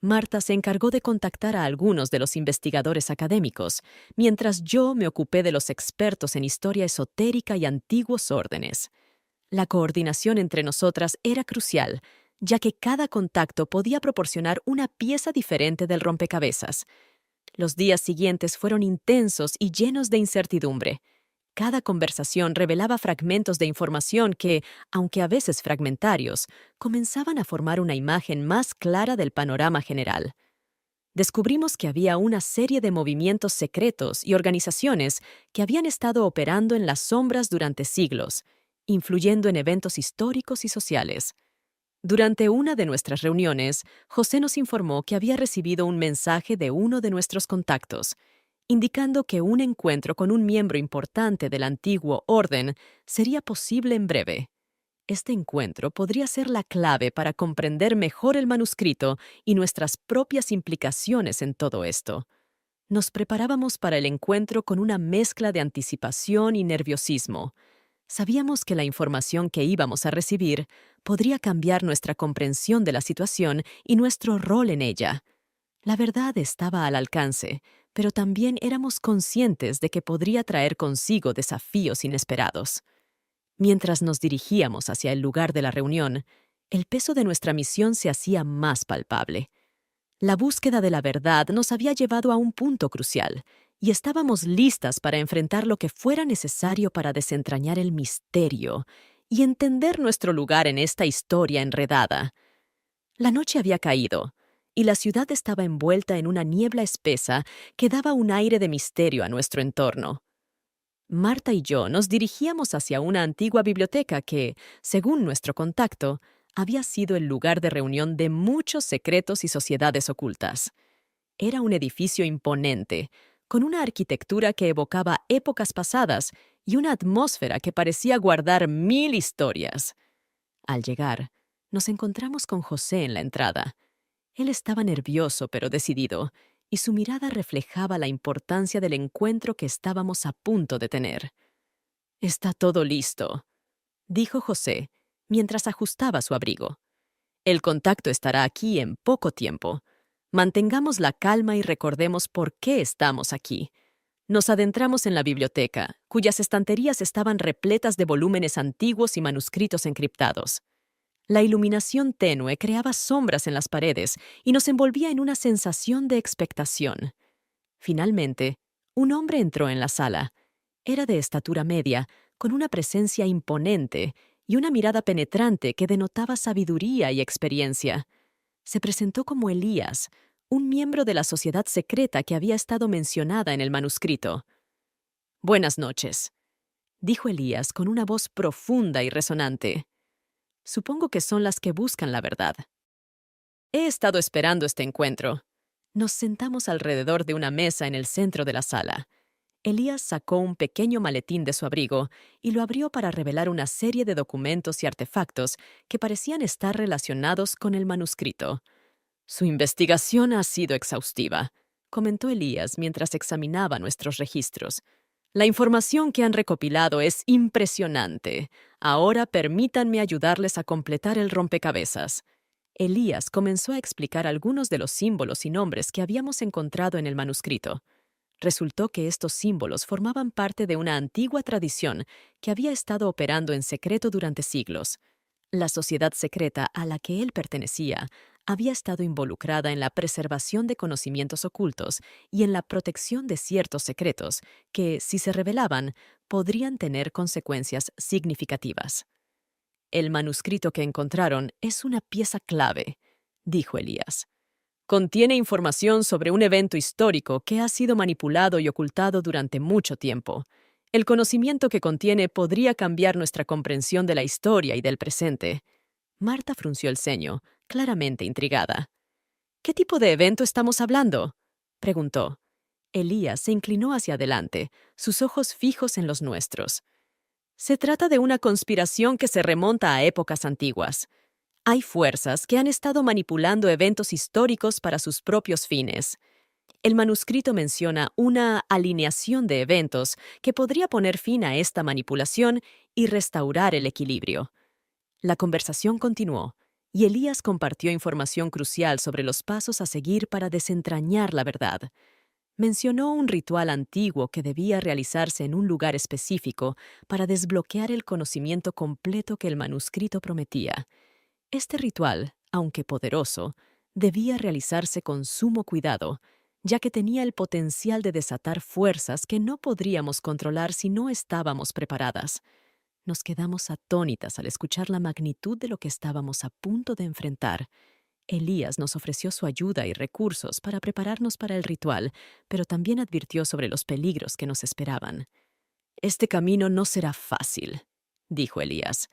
Marta se encargó de contactar a algunos de los investigadores académicos, mientras yo me ocupé de los expertos en historia esotérica y antiguos órdenes. La coordinación entre nosotras era crucial, ya que cada contacto podía proporcionar una pieza diferente del rompecabezas. Los días siguientes fueron intensos y llenos de incertidumbre. Cada conversación revelaba fragmentos de información que, aunque a veces fragmentarios, comenzaban a formar una imagen más clara del panorama general. Descubrimos que había una serie de movimientos secretos y organizaciones que habían estado operando en las sombras durante siglos, influyendo en eventos históricos y sociales. Durante una de nuestras reuniones, José nos informó que había recibido un mensaje de uno de nuestros contactos, indicando que un encuentro con un miembro importante del antiguo orden sería posible en breve. Este encuentro podría ser la clave para comprender mejor el manuscrito y nuestras propias implicaciones en todo esto. Nos preparábamos para el encuentro con una mezcla de anticipación y nerviosismo. Sabíamos que la información que íbamos a recibir podría cambiar nuestra comprensión de la situación y nuestro rol en ella. La verdad estaba al alcance, pero también éramos conscientes de que podría traer consigo desafíos inesperados. Mientras nos dirigíamos hacia el lugar de la reunión, el peso de nuestra misión se hacía más palpable. La búsqueda de la verdad nos había llevado a un punto crucial, y estábamos listas para enfrentar lo que fuera necesario para desentrañar el misterio y entender nuestro lugar en esta historia enredada. La noche había caído, y la ciudad estaba envuelta en una niebla espesa que daba un aire de misterio a nuestro entorno. Marta y yo nos dirigíamos hacia una antigua biblioteca que, según nuestro contacto, había sido el lugar de reunión de muchos secretos y sociedades ocultas. Era un edificio imponente, con una arquitectura que evocaba épocas pasadas y una atmósfera que parecía guardar 1000 historias. Al llegar, nos encontramos con José en la entrada. Él estaba nervioso pero decidido, y su mirada reflejaba la importancia del encuentro que estábamos a punto de tener. «Está todo listo», dijo José, mientras ajustaba su abrigo. «El contacto estará aquí en poco tiempo. Mantengamos la calma y recordemos por qué estamos aquí». Nos adentramos en la biblioteca, cuyas estanterías estaban repletas de volúmenes antiguos y manuscritos encriptados. La iluminación tenue creaba sombras en las paredes y nos envolvía en una sensación de expectación. Finalmente, un hombre entró en la sala. Era de estatura media, con una presencia imponente y una mirada penetrante que denotaba sabiduría y experiencia. Se presentó como Elías, un miembro de la sociedad secreta que había estado mencionada en el manuscrito. «Buenas noches», dijo Elías con una voz profunda y resonante. «Supongo que son las que buscan la verdad. He estado esperando este encuentro». Nos sentamos alrededor de una mesa en el centro de la sala. Elías sacó un pequeño maletín de su abrigo y lo abrió para revelar una serie de documentos y artefactos que parecían estar relacionados con el manuscrito. «Su investigación ha sido exhaustiva», comentó Elías mientras examinaba nuestros registros. «La información que han recopilado es impresionante. Ahora permítanme ayudarles a completar el rompecabezas». Elías comenzó a explicar algunos de los símbolos y nombres que habíamos encontrado en el manuscrito. Resultó que estos símbolos formaban parte de una antigua tradición que había estado operando en secreto durante siglos. La sociedad secreta a la que él pertenecía había estado involucrada en la preservación de conocimientos ocultos y en la protección de ciertos secretos que, si se revelaban, podrían tener consecuencias significativas. «El manuscrito que encontraron es una pieza clave», dijo Elías. «Contiene información sobre un evento histórico que ha sido manipulado y ocultado durante mucho tiempo. El conocimiento que contiene podría cambiar nuestra comprensión de la historia y del presente». Marta frunció el ceño, claramente intrigada. «¿Qué tipo de evento estamos hablando?», preguntó. Elías se inclinó hacia adelante, sus ojos fijos en los nuestros. «Se trata de una conspiración que se remonta a épocas antiguas. Hay fuerzas que han estado manipulando eventos históricos para sus propios fines. El manuscrito menciona una alineación de eventos que podría poner fin a esta manipulación y restaurar el equilibrio». La conversación continuó, y Elías compartió información crucial sobre los pasos a seguir para desentrañar la verdad. Mencionó un ritual antiguo que debía realizarse en un lugar específico para desbloquear el conocimiento completo que el manuscrito prometía. Este ritual, aunque poderoso, debía realizarse con sumo cuidado, ya que tenía el potencial de desatar fuerzas que no podríamos controlar si no estábamos preparadas. Nos quedamos atónitas al escuchar la magnitud de lo que estábamos a punto de enfrentar. Elías nos ofreció su ayuda y recursos para prepararnos para el ritual, pero también advirtió sobre los peligros que nos esperaban. «Este camino no será fácil», dijo Elías.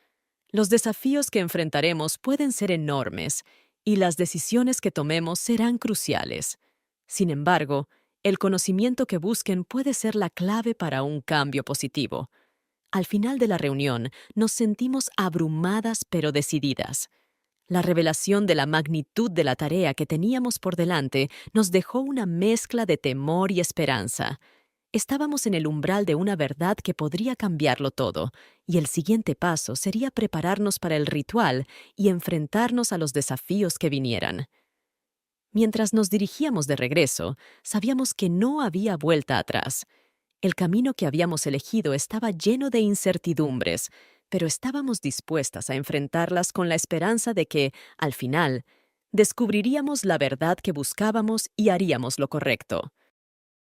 «Los desafíos que enfrentaremos pueden ser enormes y las decisiones que tomemos serán cruciales. Sin embargo, el conocimiento que busquen puede ser la clave para un cambio positivo». Al final de la reunión, nos sentimos abrumadas pero decididas. La revelación de la magnitud de la tarea que teníamos por delante nos dejó una mezcla de temor y esperanza. Estábamos en el umbral de una verdad que podría cambiarlo todo, y el siguiente paso sería prepararnos para el ritual y enfrentarnos a los desafíos que vinieran. Mientras nos dirigíamos de regreso, sabíamos que no había vuelta atrás. El camino que habíamos elegido estaba lleno de incertidumbres, pero estábamos dispuestas a enfrentarlas con la esperanza de que, al final, descubriríamos la verdad que buscábamos y haríamos lo correcto.